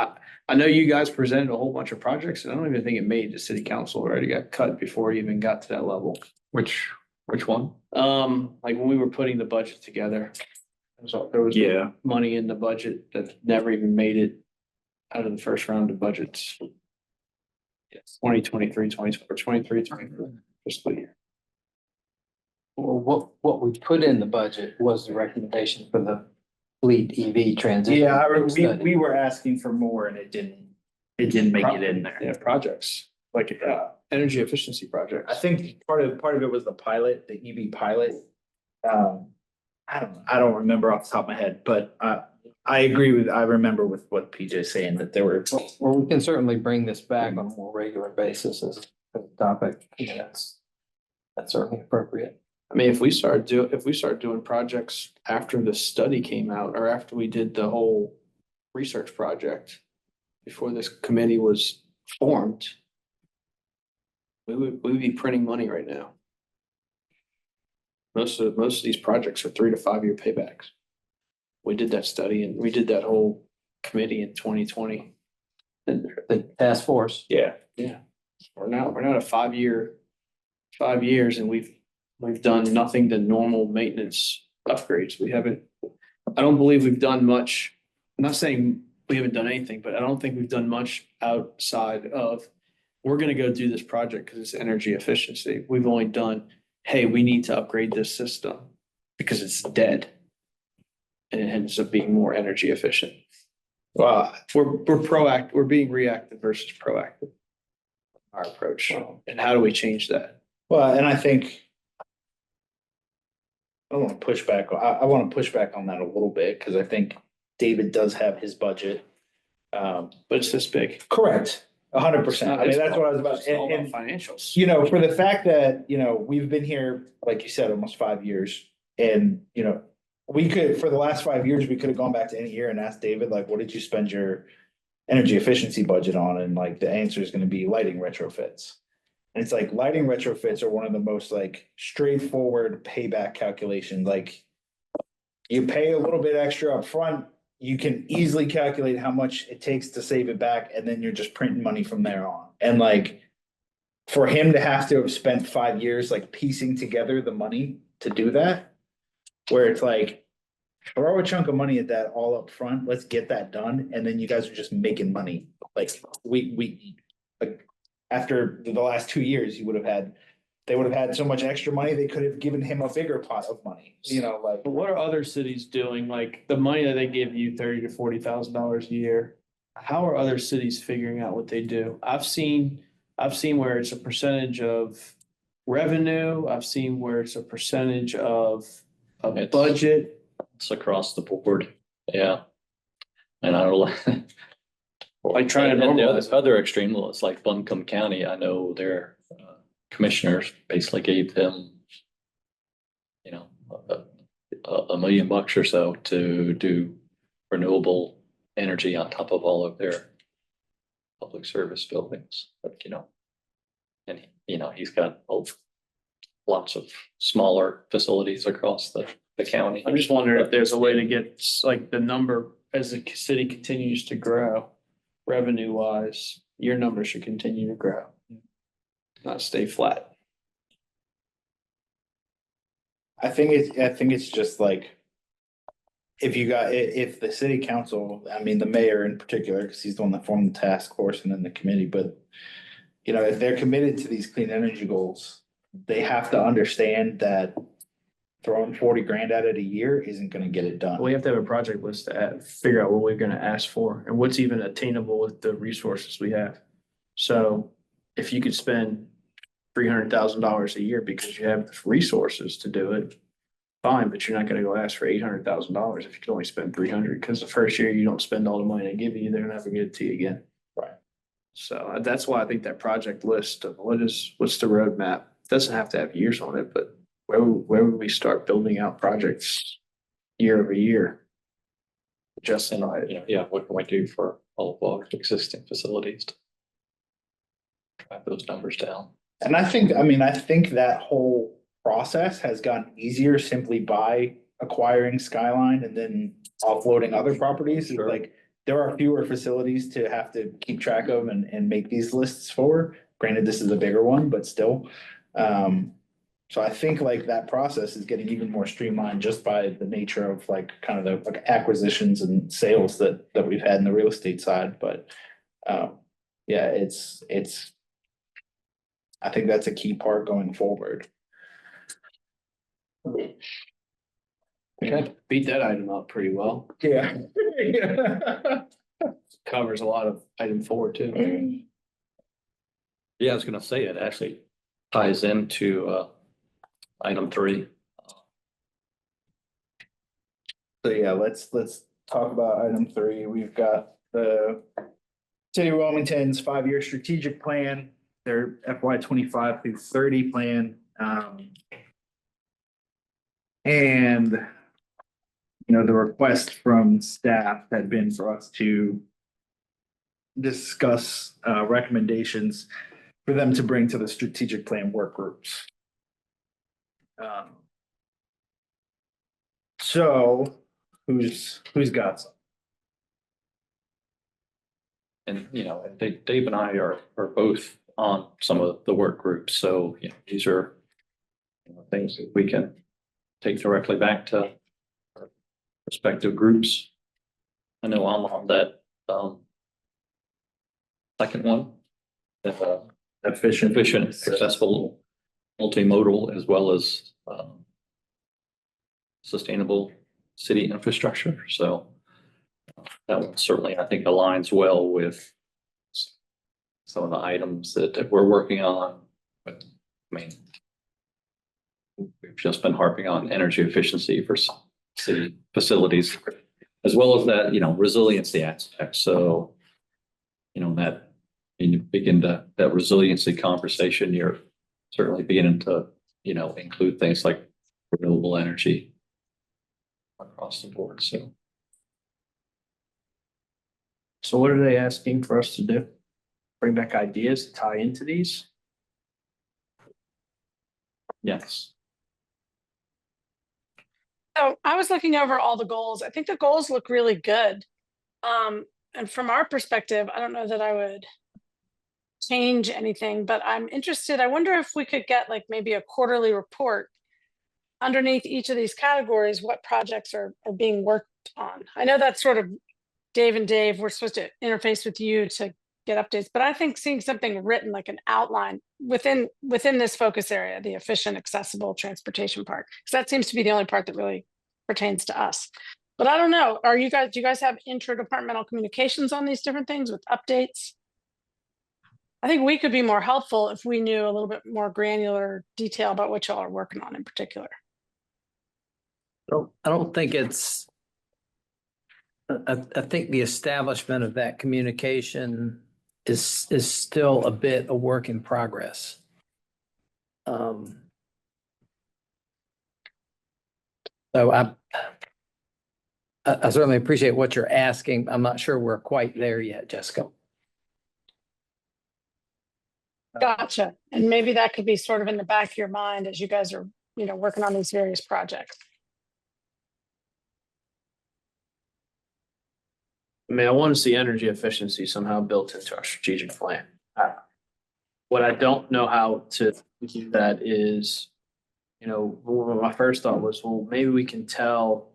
I know you guys presented a whole bunch of projects, and I don't even think it made the city council, already got cut before it even got to that level. Which one? Like when we were putting the budget together. There was Yeah. money in the budget that never even made it out of the first round of budgets. Yes. 2023 fiscal year. Well, what we put in the budget was the recommendation for the fleet EV transition. Yeah, study. we were asking for more and it didn't make it in there. Yeah, projects, like, energy efficiency projects. I think part of it was the pilot, the EV pilot. I don't remember off the top of my head, but I remember with what PJ's saying that there were. Well, we can certainly bring this back on a more regular basis as a topic. Yeah, that's certainly appropriate. I mean, if we start doing projects after the study came out, or after we did the whole research project, before this committee was formed, we would be printing money right now. Most of these projects are 3 to 5 year paybacks. We did that study and we did that whole committee in 2020. And The task force. yeah, we're now at 5 years, and we've done nothing to normal maintenance upgrades. I don't believe we've done much. I'm not saying we haven't done anything, but I don't think we've done much outside of, we're gonna go do this project because it's energy efficiency. We've only done, hey, we need to upgrade this system because it's dead. And it ends up being more energy efficient. Well, We're proactive, we're being reactive versus proactive. Our approach. And how do we change that? well, and I think. I want to push back. I want to push back on that a little bit because I think David does have his budget. But it's this big. Correct, 100%. I mean, that's what I was about. It's all And, about financials. you know, for the fact that, you know, we've been here, like you said, almost 5 years. And, you know, for the last 5 years, we could have gone back to any year and asked David, like, what did you spend your energy efficiency budget on? And like, the answer is going to be lighting retrofits. And it's like lighting retrofits are one of the most like straightforward payback calculations. Like you pay a little bit extra up front, you can easily calculate how much it takes to save it back, and then you're just printing money from there on. And like for him to have to have spent 5 years like piecing together the money to do that, where it's like throw a chunk of money at that all up front, let's get that done, and then you guys are just making money. Like we like after the last 2 years, they would have had so much extra money, they could have given him a bigger pot of money, you know, like. But what are other cities doing? Like the money that they give you, $30,000 to $40,000 a year. How are other cities figuring out what they do? I've seen where it's a percentage of revenue. I've seen where it's a percentage of budget. It's across the board. Yeah. And I don't. Like trying to And the normalize it. other extreme, well, it's like Buncombe County. I know their commissioners basically gave them, you know, $1 million or so to do renewable energy on top of all of their public service buildings, but and he's got lots of smaller facilities across the county. I'm just wondering if there's a way to get like the number as the city continues to grow, revenue wise, your number should continue to grow. Not stay flat. I think it's just like. If the city council, I mean, the mayor in particular, because he's the one that formed the task force and then the committee, but. If they're committed to these clean energy goals, they have to understand that. Throwing 40 grand at it a year isn't gonna get it done. We have to have a project list to figure out what we're gonna ask for and what's even attainable with the resources we have. So if you could spend $300,000 a year because you have the resources to do it, fine, but you're not gonna go ask for $800,000 if you can only spend 300, because the first year you don't spend all the money they give you, they're never give it to you again. Right. So that's why I think that project list of what's the roadmap, doesn't have to have years on it, but where would we start building out projects year over year? Justify it. Yeah, what can we do for all of our existing facilities to drive those numbers down? And I think that whole process has gotten easier simply by acquiring Skyline and then offloading other properties. Sure. Like, there are fewer facilities to have to keep track of and make these lists for. Granted, this is a bigger one, but still. So I think like that process is getting even more streamlined just by the nature of like kind of the like acquisitions and sales that we've had in the real estate side, but yeah, it's I think that's a key part going forward. Okay, beat that item up pretty well. Yeah. Covers a lot of item 4 too. Yeah, I was gonna say it actually ties into item 3. So yeah, let's talk about item 3. We've got the City of Wilmington's 5-year strategic plan, their FY 25 through 30 plan. And the request from staff had been for us to discuss recommendations for them to bring to the strategic plan work groups. So who's got some? And, Dave and I are both on some of the work groups, so, these are things that we can take directly back to our respective groups. I know I'm on that, second one, that, efficient, accessible, multimodal, as well as, sustainable city infrastructure, so that one certainly, I think, aligns well with some of the items that we're working on. But we've just been harping on energy efficiency for city facilities, as well as that, resiliency aspect. So, that when you begin that resiliency conversation, you're certainly beginning to, include things like renewable energy across the board. So what are they asking for us to do? Bring back ideas to tie into these? Yes. So I was looking over all the goals. I think the goals look really good. And from our perspective, I don't know that I would change anything, but I'm interested. I wonder if we could get like maybe a quarterly report underneath each of these categories, what projects are being worked on. I know that's sort of Dave, we're supposed to interface with you to get updates, but I think seeing something written like an outline within this focus area, the efficient, accessible transportation part, because that seems to be the only part that really pertains to us. But I don't know, do you guys have interdepartmental communications on these different things with updates? I think we could be more helpful if we knew a little bit more granular detail about what y'all are working on in particular. I don't think it's, I think the establishment of that communication is still a bit a work in progress. So I certainly appreciate what you're asking. I'm not sure we're quite there yet, Jessica. Gotcha. And maybe that could be sort of in the back of your mind as you guys are, working on these various projects. I mean, I want to see energy efficiency somehow built into our strategic plan. What I don't know how to do that is, my first thought was, well, maybe we can tell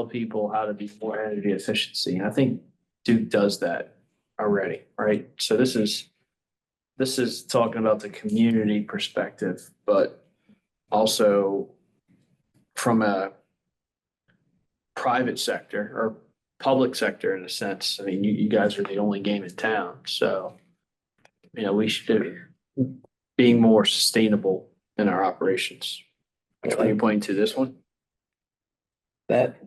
people how to be more energy efficiency. And I think Duke does that already, right? So this is talking about the community perspective, but also from a private sector or public sector in a sense. I mean, you guys are the only game in town, so we should being more sustainable in our operations. Are you pointing to this one? That,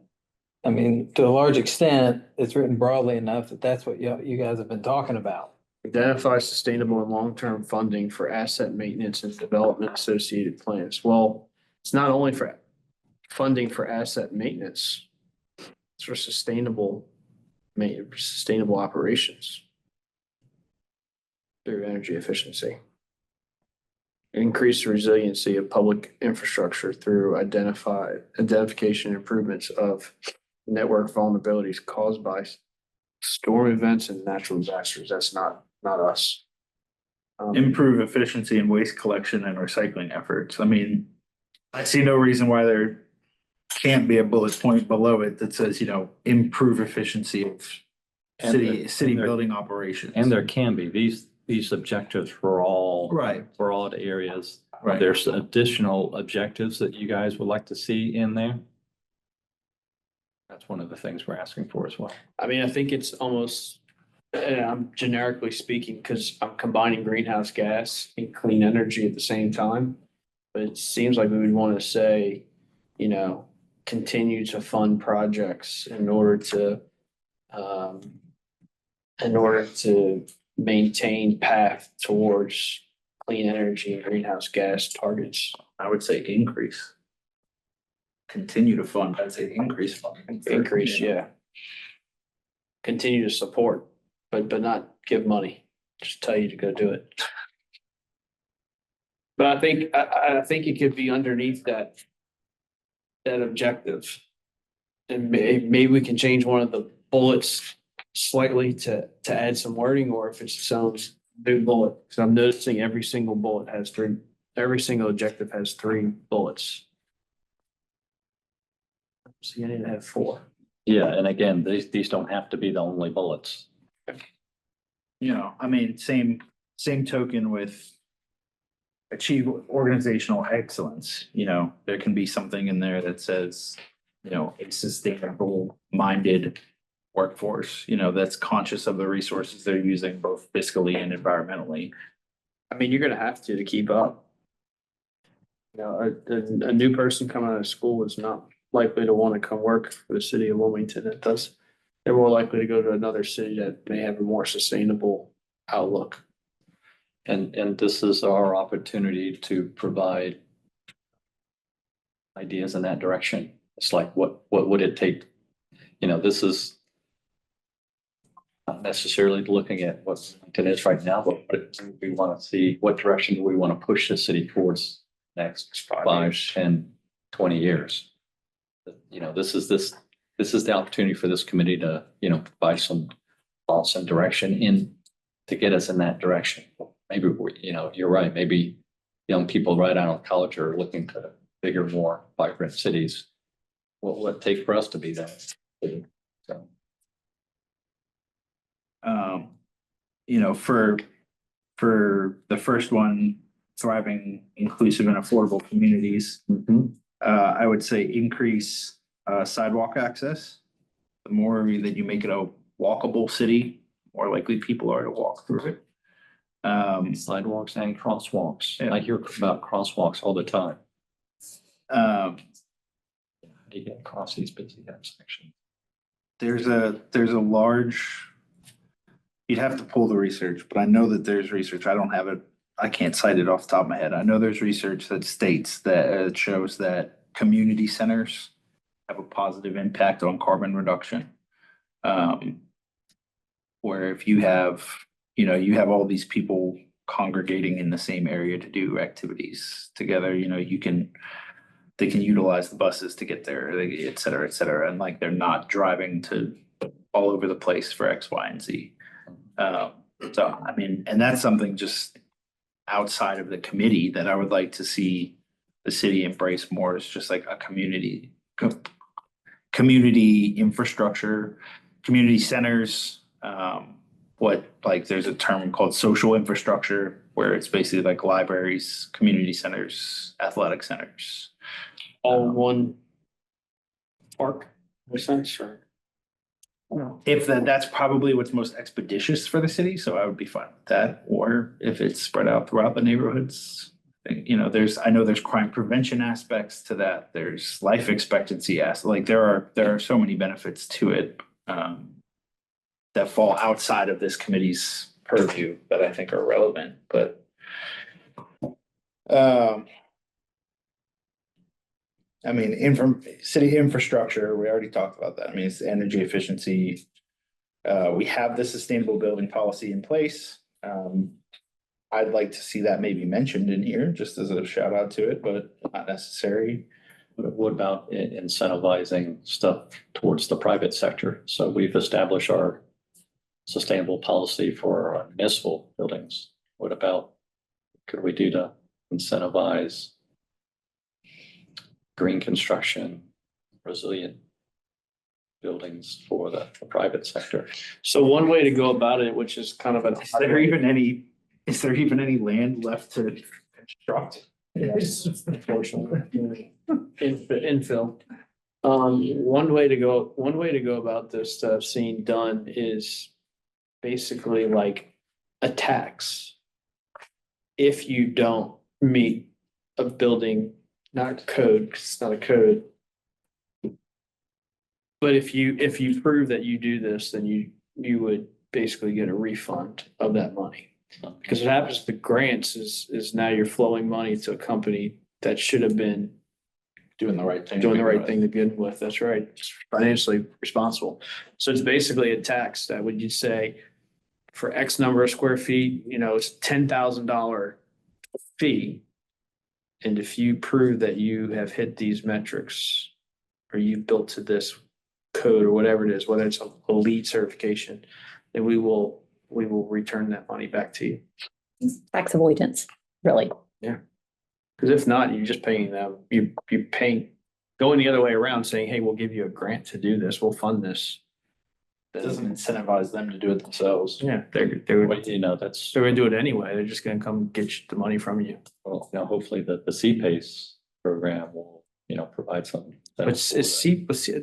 I mean, to a large extent, it's written broadly enough that that's what you guys have been talking about. Identify sustainable and long-term funding for asset maintenance and development associated plans. Well, it's not only for funding for asset maintenance, it's for sustainable operations through energy efficiency. Increase the resiliency of public infrastructure through identification and improvements of network vulnerabilities caused by storm events and natural disasters. That's not us. Improve efficiency in waste collection and recycling efforts. I mean, I see no reason why there can't be a bullet point below it that says, improve efficiency of city building operations. And there can be, these objectives for all Right. broad areas. Right. There's additional objectives that you guys would like to see in there. That's one of the things we're asking for as well. I mean, I think it's almost, and I'm generically speaking, because I'm combining greenhouse gas and clean energy at the same time. But it seems like we would want to say, continue to fund projects in order to maintain path towards clean energy and greenhouse gas targets. I would say increase. Continue to fund, I'd say increase funding. Increase, yeah. Continue to support, but not give money, just tell you to go do it. But I think it could be underneath that objective. And maybe we can change one of the bullets slightly to add some wording, or if it's its own new bullet. So I'm noticing every single objective has 3 bullets. So you need to have 4. Yeah, and again, these don't have to be the only bullets. I mean, same token with achieve organizational excellence. There can be something in there that says, a sustainable minded workforce, that's conscious of the resources they're using both fiscally and environmentally. I mean, you're going to have to keep up. A new person coming out of school is not likely to want to come work for the city of Wilmington. They're more likely to go to another city that may have a more sustainable outlook. And this is our opportunity to provide ideas in that direction. It's like, what would it take? This is not necessarily looking at what it is right now, but what we want to see, what direction do we want to push the city towards next 5, 10, 20 years? This is the opportunity for this committee to, provide some thoughts and direction to get us in that direction. Maybe, you're right. Maybe young people right out of college are looking to bigger, more vibrant cities. What will it take for us to be that? So. For the first one, thriving, inclusive and affordable communities, I would say increase sidewalk access. The more that you make it a walkable city, more likely people are to walk through it. Sidewalks and crosswalks. Yeah. I hear about crosswalks all the time. How do you get across these busy intersections? There's a large, you'd have to pull the research, but I know that there's research. I don't have it. I can't cite it off the top of my head. I know there's research that states that shows that community centers have a positive impact on carbon reduction. Where if you have all these people congregating in the same area to do activities together, you know, they can utilize the buses to get there, et cetera, and like they're not driving to all over the place for X, Y, and Z. So, I mean, and that's something just outside of the committee that I would like to see the city embrace more. It's just like a community infrastructure, community centers. There's a term called social infrastructure, where it's basically like libraries, community centers, athletic centers. All one park, or sense, or? If that's probably what's most expeditious for the city, so I would be fine with that, or if it's spread out throughout the neighborhoods. You know, I know there's crime prevention aspects to that, there's life expectancy like there are so many benefits to it. That fall outside of this committee's purview that I think are relevant, but. I mean, city infrastructure, we already talked about that. I mean, it's energy efficiency. We have the sustainable building policy in place. I'd like to see that maybe mentioned in here, just as a shout out to it, but not necessary. What about incentivizing stuff towards the private sector? So we've established our sustainable policy for our municipal buildings. What about, could we do to incentivize green construction, resilient buildings for the private sector? So one way to go about it, which is kind of an. Is there even any land left to construct? Unfortunately. Infill. One way to go about this that I've seen done is basically like a tax. If you don't meet a building, not code, 'cause it's not a code. But if you prove that you do this, then you would basically get a refund of that money. Because what happens to grants is now you're flowing money to a company that should have been Doing the right thing. doing the right thing to begin with. That's right. It's financially responsible. So it's basically a tax that would you say for X number of square feet, you know, it's $10,000 fee. And if you prove that you have hit these metrics or you built to this code or whatever it is, whether it's a LEED certification, then we will return that money back to you. Tax avoidance, really. Because if not, you're just paying them, you paying, going the other way around saying, hey, we'll give you a grant to do this, we'll fund this. It doesn't incentivize them to do it themselves. Yeah, they're You know, that's, gonna do it anyway. They're just gonna come get the money from you. well, you know, hopefully the CPACE program will, you know, provide some. But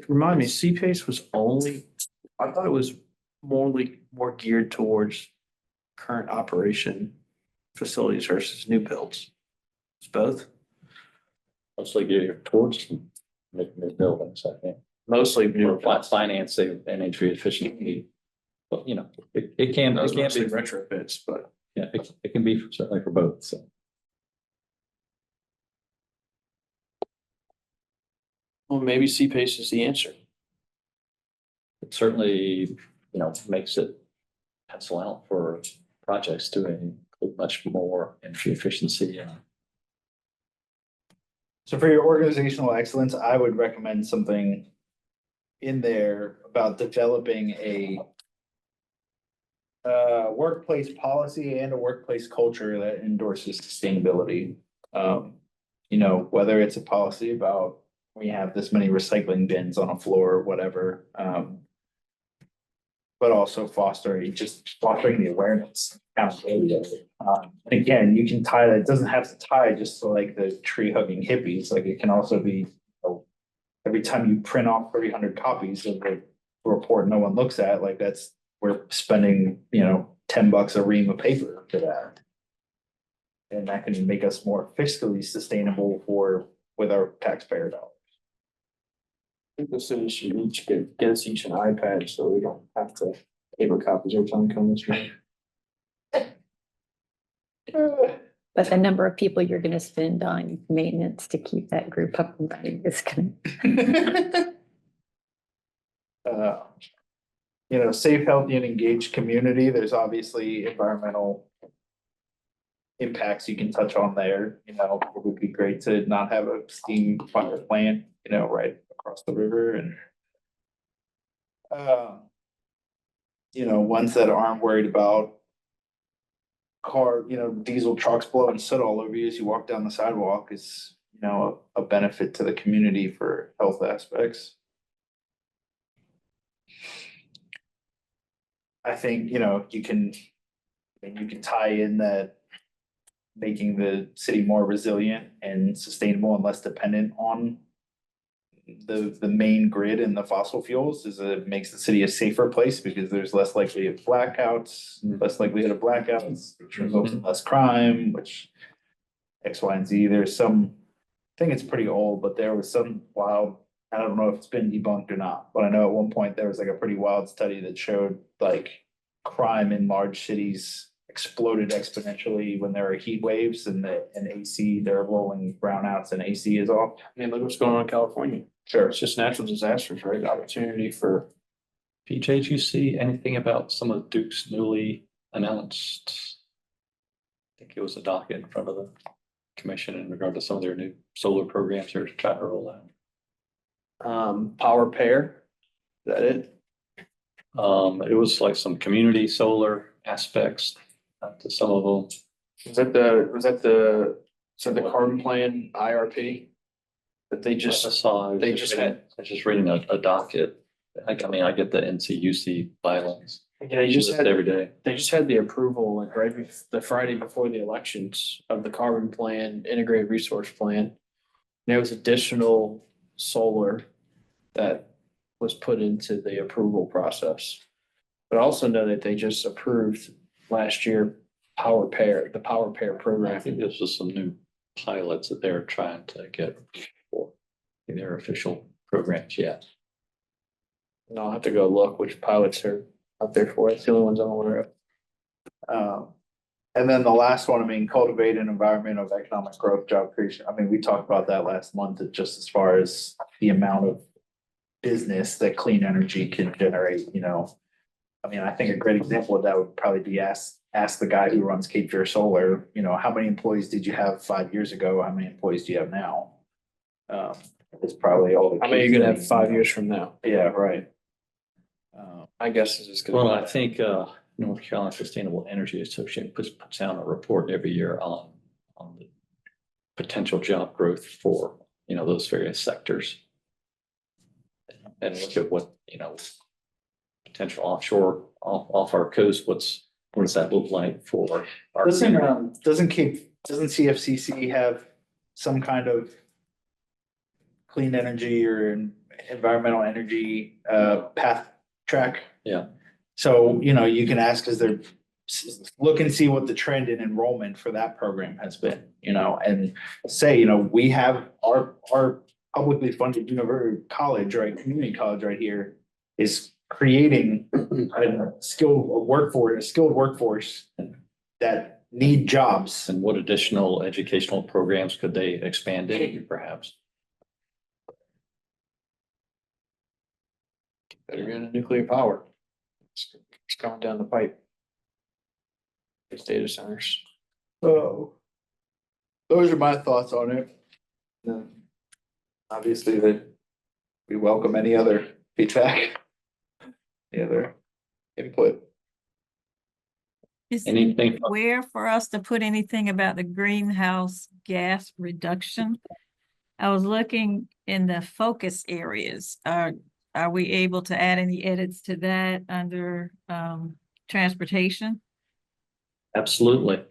remind me, CPACE was only, I thought it was more geared towards current operation facilities versus new builds. It's both, Mostly geared towards new buildings, I think. mostly new Or builds. financing energy efficiency. But, you know, it can Those be, mostly retrofits, but yeah, it can be certainly for both, so. well, maybe CPACE is the answer. It certainly, you know, makes it pencil out for projects to include much more energy efficiency and. So for your organizational excellence, I would recommend something in there about developing a workplace policy and a workplace culture that endorses sustainability. You know, whether it's a policy about we have this many recycling bins on a floor or whatever. But also fostering the awareness. Again, you can tie that, it doesn't have to tie just to like the tree hugging hippies, like it can also be, you know, every time you print off 300 copies of the report no one looks at, like we're spending, you know, $10 a ream of paper for that. And that can make us more fiscally sustainable with our taxpayer dollars. I think the city should each get us each an iPad so we don't have to paper copies every time we come this way. But the number of people you're gonna spend on maintenance to keep that group up and running is gonna. You know, safe, healthy, and engaged community. There's obviously environmental impacts you can touch on there, it would be great to not have a steam fire plant, right across the river and. Ones that aren't worried about. Diesel trucks blowing soot all over you as you walk down the sidewalk is, a benefit to the community for health aspects. I think, you can tie in that making the city more resilient and sustainable and less dependent on the main grid and the fossil fuels it makes the city a safer place because there's less likely of blackouts, less likelihood of blackouts, which results in less crime, which X, Y, and Z. There's some, I think it's pretty old, but there was some wild, I don't know if it's been debunked or not, but I know at one point there was like a pretty wild study that showed like crime in large cities exploded exponentially when there are heat waves and AC, there are rolling brownouts and AC is off. I mean, look what's going on in California. Sure. It's just natural disasters, right? Opportunity for. PJ, did you see anything about some of Duke's newly announced? I think it was a docket in front of the commission in regard to some of their new solar programs they're trying to roll out. Power pair. Is that it? It was like some community solar aspects to some of them. Was that the carbon plan IRP? That they I just, saw, they just I was just reading a docket. I mean, I get the NCUC filings. yeah, they just had, every day. they just had the approval like the Friday before the elections of the carbon plan, integrated resource plan. And there was additional solar that was put into the approval process. But I also know that they just approved last year the power pair I program. think this was some new pilots that they're trying to get for their official programs yet. And I'll have to go look which pilots are out there for it. It's the only ones I'm aware of. And then the last one, cultivate an environment of economic growth, job creation. We talked about that last month, just as far as the amount of business that clean energy can generate, I think a great example of that would probably be ask the guy who runs Cape Fear Solar, how many employees did you have 5 years ago? How many employees do you have now? It's probably all. How many are you gonna have 5 years from now? Yeah, right. I guess it's just gonna. Well, I think North Carolina Sustainable Energy Association puts out a report every year on the potential job growth for, those various sectors. And look at what, potential offshore, off our coast, what does that look like for our? Doesn't CFCC have some kind of clean energy or environmental energy path track? Yeah. So, you can ask, look and see what the trend in enrollment for that program has been, and say, we have our publicly funded college, right, community college right here is creating a skilled workforce that need jobs. And what additional educational programs could they expand into perhaps? Better get into nuclear power. It's coming down the pipe. It's data centers. So those are my thoughts on it. Obviously that we welcome any other feedback. Any other input. Is Anything? where for us to put anything about the greenhouse gas reduction? I was looking in the focus areas. Are we able to add any edits to that under transportation? Absolutely.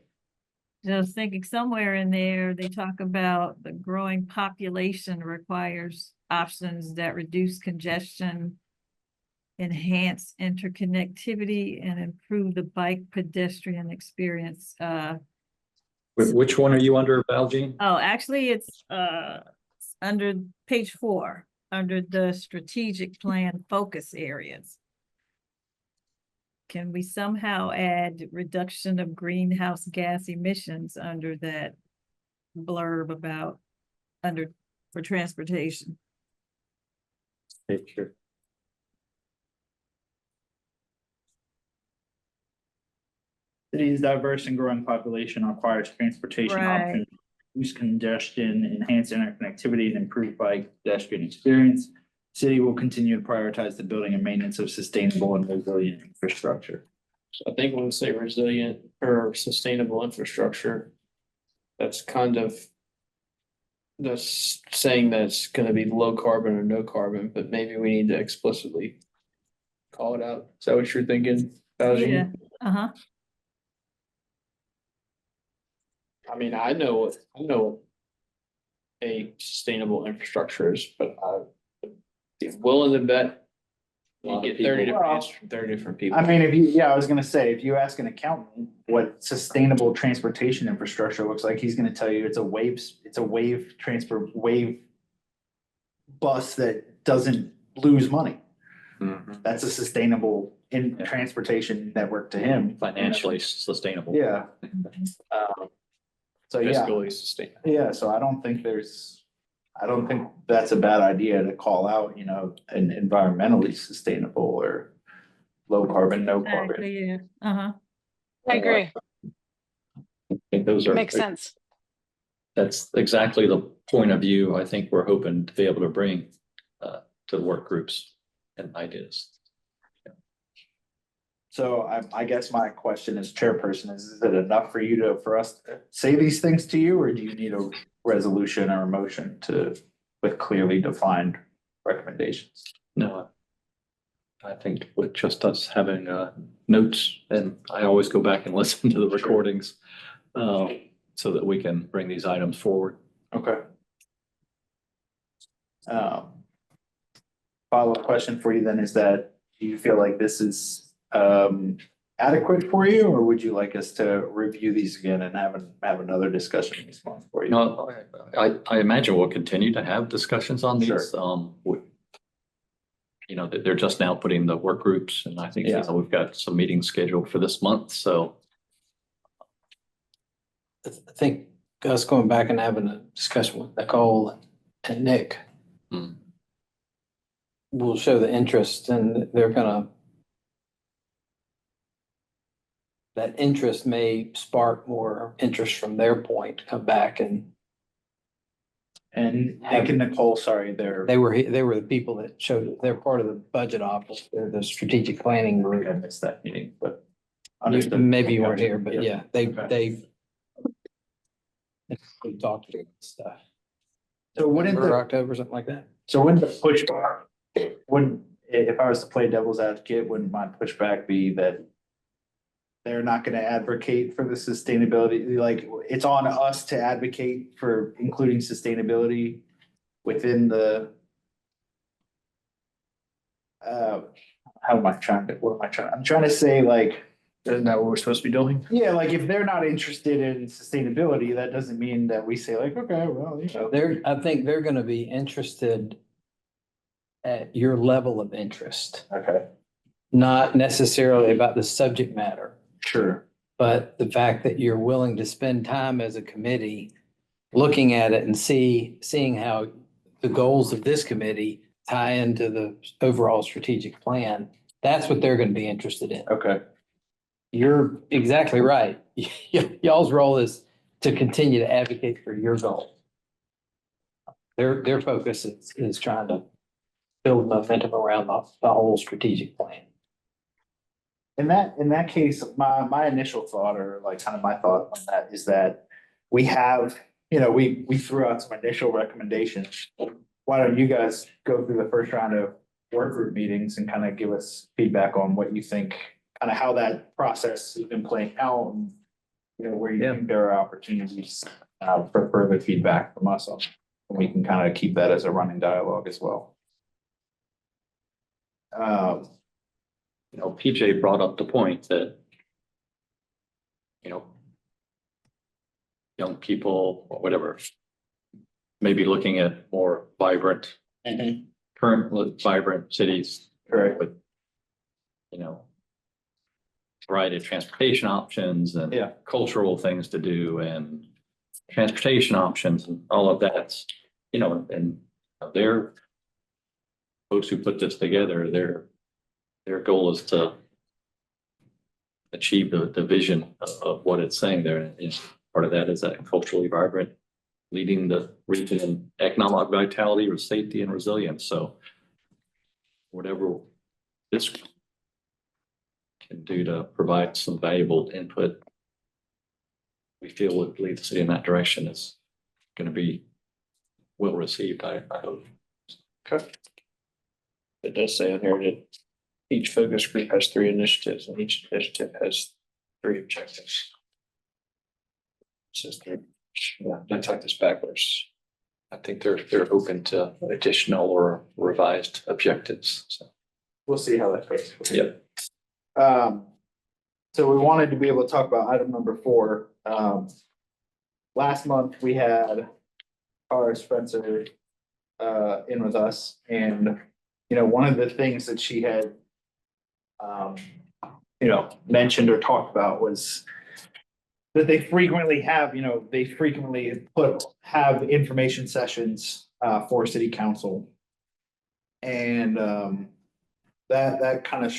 I was thinking somewhere in there, they talk about the growing population requires options that reduce congestion, enhance interconnectivity, and improve the bike pedestrian experience. Which one are you under, Valjean? Oh, actually, it's under page 4, under the strategic plan focus areas. Can we somehow add reduction of greenhouse gas emissions under that blurb about for transportation? Sure. City's diverse and growing population requires transportation Right. options, reduce congestion, enhance interconnectivity, and improve bike pedestrian experience. City will continue to prioritize the building and maintenance of sustainable and resilient infrastructure. I think when we say resilient or sustainable infrastructure, that's kind of that's saying that it's gonna be low carbon or no carbon, but maybe we need to explicitly call it out. Is that what you're thinking? Fauzi? Yeah, uh-huh. I mean, I know what a sustainable infrastructure is, but be willing to bet you get 30 different answers from 30 different people. I mean, I was gonna say, if you ask an accountant what sustainable transportation infrastructure looks like, he's gonna tell you it's a wave bus that doesn't lose money. That's a sustainable transportation network to him. Financially sustainable. Yeah. So, yeah, Fiscally sustainable. yeah, so I don't think that's a bad idea to call out, an environmentally sustainable or low carbon, no carbon. Exactly, yeah, uh-huh. I agree. I think those are. Makes sense. That's exactly the point of view I think we're hoping to be able to bring to the work groups and ideas. So I guess my question as chairperson is it enough for us to say these things to you, or do you need a resolution or a motion with clearly defined recommendations? No, I think with just us having notes, and I always go back and listen to the recordings so that we can bring these items forward. Okay. Follow-up question for you then is that, do you feel like this is adequate for you, or would you like us to review these again and have another discussion this month for you? No, I imagine we'll continue to have discussions on these. They're just now putting the work groups, and I think we've got some meetings scheduled for this month, so. I think us going back and having a discussion with Nicole and Nick will show the interest, and that interest may spark more interest from their point to come back and Nick and Nicole, sorry, they were the people that showed, they're part of the budget office, they're the strategic planning I group. missed that meeting, but. Maybe you weren't here, but yeah, they talked to stuff. So wouldn't November, the, October, something like that. pushback, if I was to play devil's advocate, wouldn't my pushback be that they're not gonna advocate for the sustainability, like, it's on us to advocate for including sustainability within the I'm trying to say, like, Isn't that what we're supposed to be doing? yeah, like, if they're not interested in sustainability, that doesn't mean that we say like, okay, well, I think they're gonna be interested at your level of interest, okay, not necessarily about the subject matter, sure, but the fact that you're willing to spend time as a committee looking at it and seeing how the goals of this committee tie into the overall strategic plan. That's what they're gonna be interested in. okay. You're exactly right. Y'all's role is to continue to advocate for your goal. Their focus is trying to build momentum around the whole strategic plan. In that case, my initial thought, or like kind of my thought on that, is that we have, we threw out some initial recommendations. Why don't you guys go through the first round of work group meetings and kind of give us feedback on what you think, kind of how that process has been playing out, and where you think there are opportunities for further feedback from us on, and we can kind of keep that as a running dialogue as well. PJ brought up the point that, young people or whatever, maybe looking at more vibrant, current vibrant cities. Correct. With, variety of transportation options and cultural things to do and transportation options and all of that, and they're folks who put this together, their goal is to achieve the vision of what it's saying there. And part of that is that culturally vibrant, leading the region in economic vitality or safety and resilience. So whatever this can do to provide some valuable input, we feel would lead the city in that direction is going to be well received, I hope. Okay. It does say on here that each focus group has 3 initiatives and each initiative has 3 objectives. Says 3. Yeah, I typed this backwards. I think they're open to additional or revised objectives. So We'll see how that goes. Yep. So we wanted to be able to talk about item number 4. Last month, we had Tara Spencer in with us, and one of the things that she had mentioned or talked about was that they frequently have information sessions for city council. And that kind of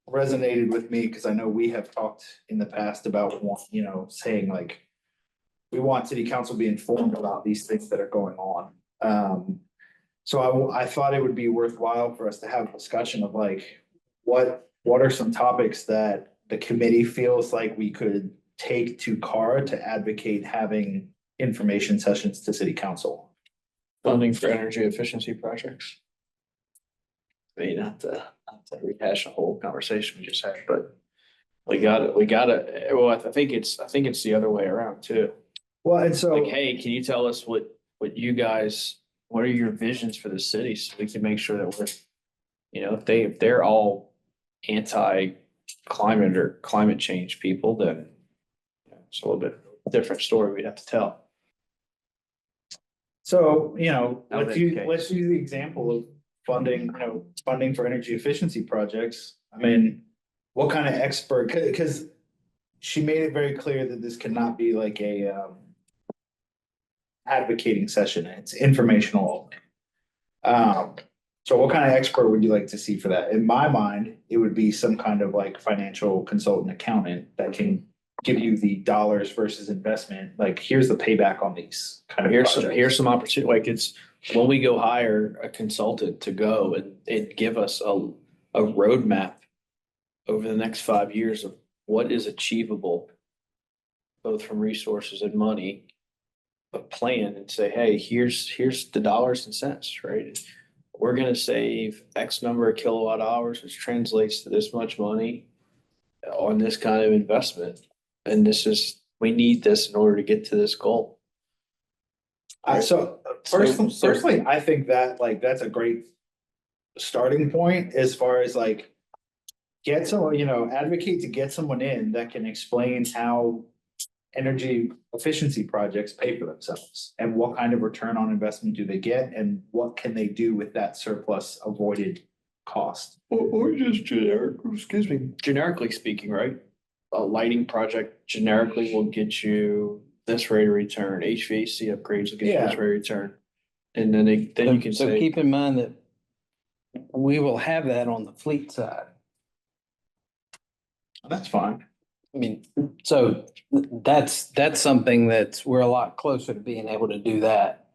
resonated with me, because I know we have talked in the past about saying like we want city council to be informed about these things that are going on. So I thought it would be worthwhile for us to have a discussion of like what are some topics that the committee feels like we could take to CARA to advocate having information sessions to city council. Funding for energy efficiency projects. I mean, not to rehash the whole conversation we just had, but we gotta, well, I think it's the other way around too. Well, and so. Like, hey, can you tell us what are your visions for the city? So we can make sure that we're, if they're all anti-climate or climate change people, then it's a little bit different story we'd have to tell. So, How let's they use case. the example of funding for energy efficiency projects. I mean, what kind of expert, because she made it very clear that this cannot be like a advocating session. It's informational only. So what kind of expert would you like to see for that? In my mind, it would be some kind of like financial consultant accountant that can give you the dollars versus investment. Like, here's the payback on these kind of projects. Here's some opportunity, like it's when we go hire a consultant to go and give us a roadmap over the next 5 years of what is achievable, both from resources and money, a plan, and say, hey, here's the dollars and cents, right? We're gonna save X number of kilowatt hours, which translates to this much money on this kind of investment. And we need this in order to get to this goal. So personally, I think that like that's a great starting point as far as like get someone, advocate to get someone in that can explain how energy efficiency projects pay for themselves and what kind of return on investment do they get and what can they do with that surplus avoided cost. Or just generically speaking, right? A lighting project generically will get you this rate of return. HVAC upgrades will get you this rate of return. And then you can So say, keep in mind that we will have that on the fleet side. That's fine. I mean, so that's something we're a lot closer to being able to do that.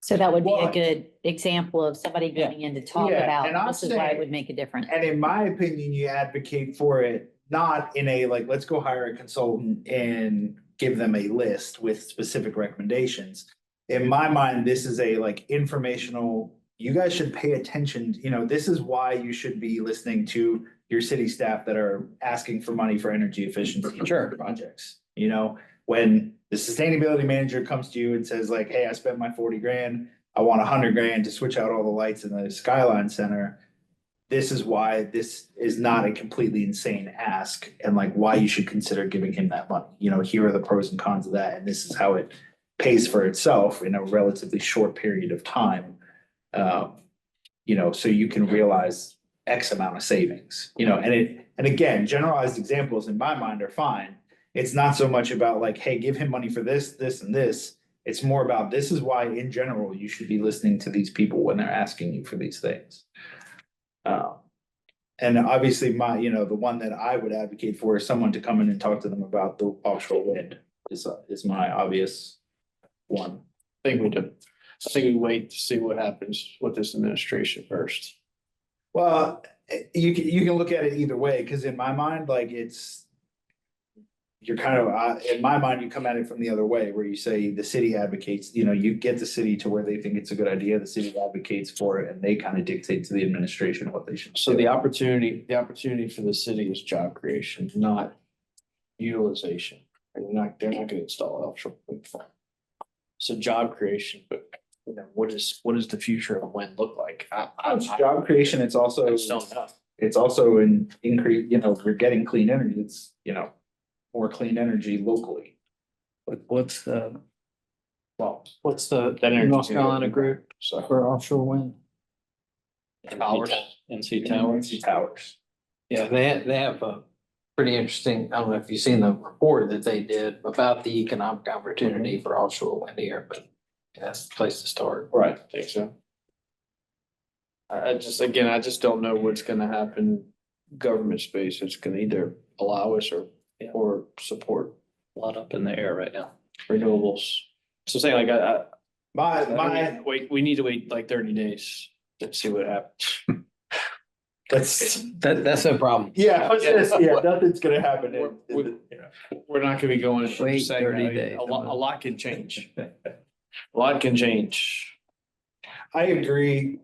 So that would be Well, a good example of somebody going in to talk Yeah, and about, I'm this is why it saying- would make a difference. And in my opinion, you advocate for it, not in a like, let's go hire a consultant and give them a list with specific recommendations. In my mind, this is a like informational, you guys should pay attention, this is why you should be listening to your city staff that are asking for money for energy efficiency projects. When the sustainability manager comes to you and says like, hey, I spent my 40 grand, I want 100 grand to switch out all the lights in the Skyline Center. This is why this is not a completely insane ask and like why you should consider giving him that money. Here are the pros and cons of that. And this is how it pays for itself in a relatively short period of time. So you can realize X amount of savings, and again, generalized examples in my mind are fine. It's not so much about like, hey, give him money for this, this, and this. It's more about this is why in general, you should be listening to these people when they're asking you for these things. And obviously the one that I would advocate for is someone to come in and talk to them about the offshore wind is my obvious one. I think we wait to see what happens with this administration first. Well, you can look at it either way, because in my mind, like you're kind of, in my mind, you come at it from the other way, where you say the city advocates, you get the city to where they think it's a good idea, the city advocates for it, and they kind of dictate to the administration what they should So do. the opportunity for the city is job creation, not utilization. They're not gonna install an offshore wind farm. So job creation, but what is the future of wind look like? It's job creation, it's also, I just don't know. it's also an increase, we're getting clean energy, it's, more clean energy locally. What's the That energy North can Carolina go- group So for offshore wind? Towers. NC Towers. Towers. Yeah, they have a pretty interesting, I don't know if you've seen the report that they did about the economic opportunity for offshore wind here, but that's the place to start. Right, I think so. I just don't know what's gonna happen in government space. It's gonna either allow us or support A lot up in the air right now. renewables. So saying like, My, we need to wait like 30 days to see what happens. That's no problem. nothing's gonna happen. We're not gonna be going. Wait saying 30 that. days. A lot can change. A lot can change. I agree,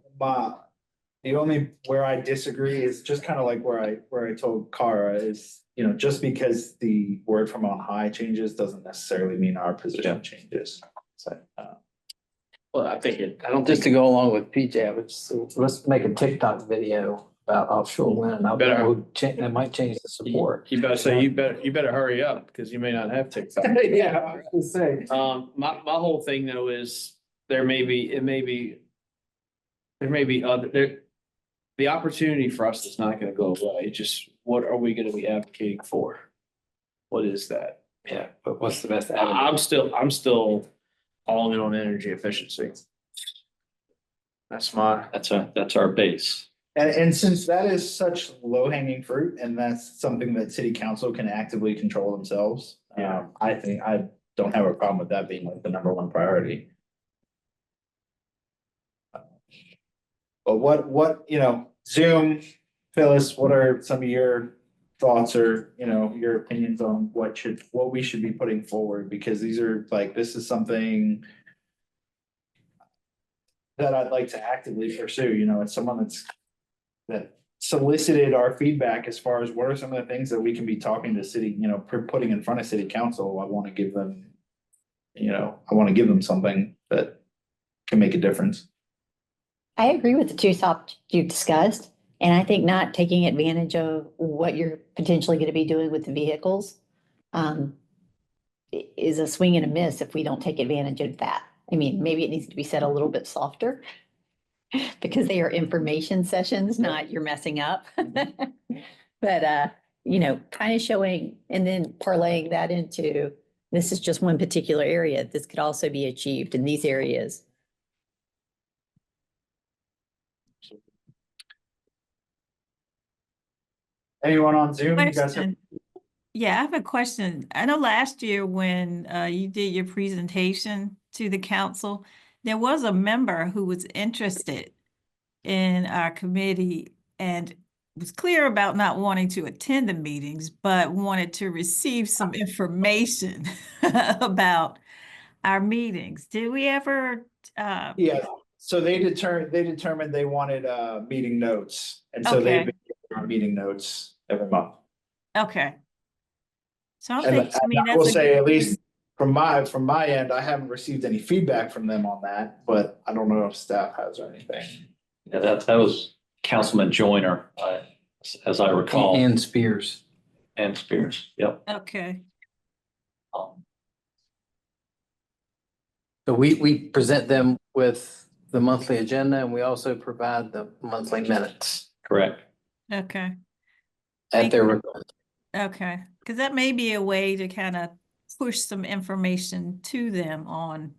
the only where I disagree is just kind of like where I told Kara is, just because the word from on high changes doesn't necessarily mean our position changes. So, Well, I don't Just to think, go along with PJ, let's make a TikTok video about offshore wind. That might change the support. you better hurry up because you may not have TikTok. yeah, I was gonna say. My whole thing though is there may be the opportunity for us is not gonna go away. It's just, what are we gonna be advocating for? What is that? Yeah, but what's the best avenue? I'm still all in on energy efficiency. That's That's our base. And since that is such low hanging fruit and that's something that city council can actively control themselves. Yeah. I think I don't have a problem with that being like the number one priority. But what, Zoom, Phyllis, what are some of your thoughts or, your opinions on what we should be putting forward? Because this is something that I'd like to actively pursue, it's someone that solicited our feedback as far as what are some of the things that we can be talking to city, putting in front of city council. I want to give them something that can make a difference. I agree with the two thoughts you discussed, and I think not taking advantage of what you're potentially going to be doing with the vehicles is a swing and a miss if we don't take advantage of that. I mean, maybe it needs to be said a little bit softer because they are information sessions, not you're messing up. But, kind of showing and then parlaying that into, this is just one particular area. This could also be achieved in these areas. Anyone on Zoom? You guys have Question. Yeah, I have a question. I know last year when you did your presentation to the council, there was a member who was interested in our committee and was clear about not wanting to attend the meetings, but wanted to receive some information about our meetings. Did we ever? Yeah, so they determined they wanted meeting notes, and so they've Okay. been giving our meeting notes every month. Okay. So I'm And thinking, I mean, I will that's a say, good- at least from my end, I haven't received any feedback from them on that, but I don't know if staff has or anything. Yeah, that was Councilman Joyner, as I recall, And Spears. and Spears. Yep. Okay. So we present them with the monthly agenda and we also provide the monthly minutes Correct. Okay. at their request. Okay, because that may be a way to kind of push some information to them on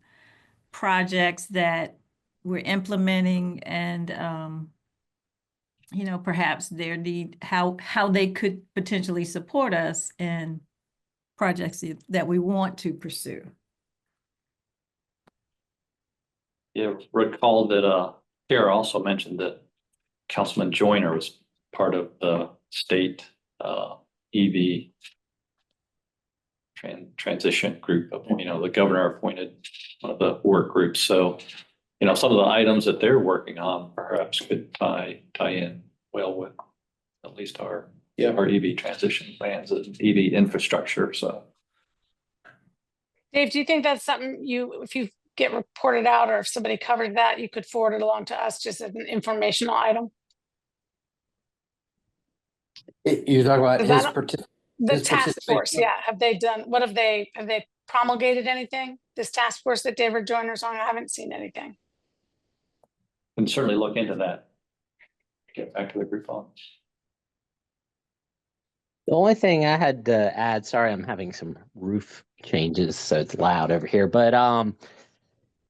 projects that we're implementing and you know, perhaps their need, how they could potentially support us in projects that we want to pursue. Yeah, recall that Chair also mentioned that Councilman Joyner was part of the state EV transition group of, you know, the governor appointed one of the work groups. So, you know, some of the items that they're working on perhaps could tie in well with at least our EV transition plans and EV infrastructure. So Dave, do you think that's something if you get reported out or if somebody covered that, you could forward it along to us just as an informational item? You're talking about Is his that- partic- The His task force, participation. yeah. Have they promulgated anything? This task force that David Joyner's on, I haven't seen anything. can certainly look into that. Get back to the group on. The only thing I had to add, sorry, I'm having some roof changes, so it's loud over here. But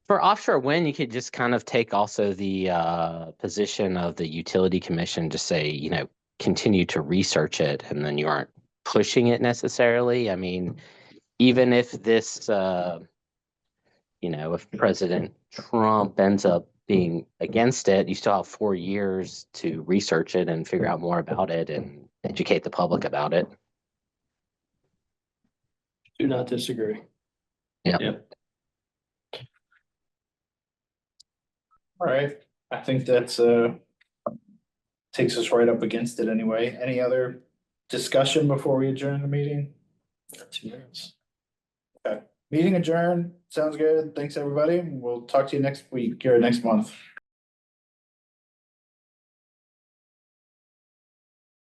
for offshore wind, you could just kind of take also the position of the utility commission, just say, you know, continue to research it, and then you aren't pushing it necessarily. I mean, even if this, you know, if President Trump ends up being against it, you still have 4 years to research it and figure out more about it and educate the public about it. Do not disagree. All right, I think that's takes us right up against it anyway. Any other discussion before we adjourn the meeting? 2 minutes. Okay, meeting adjourned. Sounds good. Thanks, everybody. We'll talk to you next week or next month.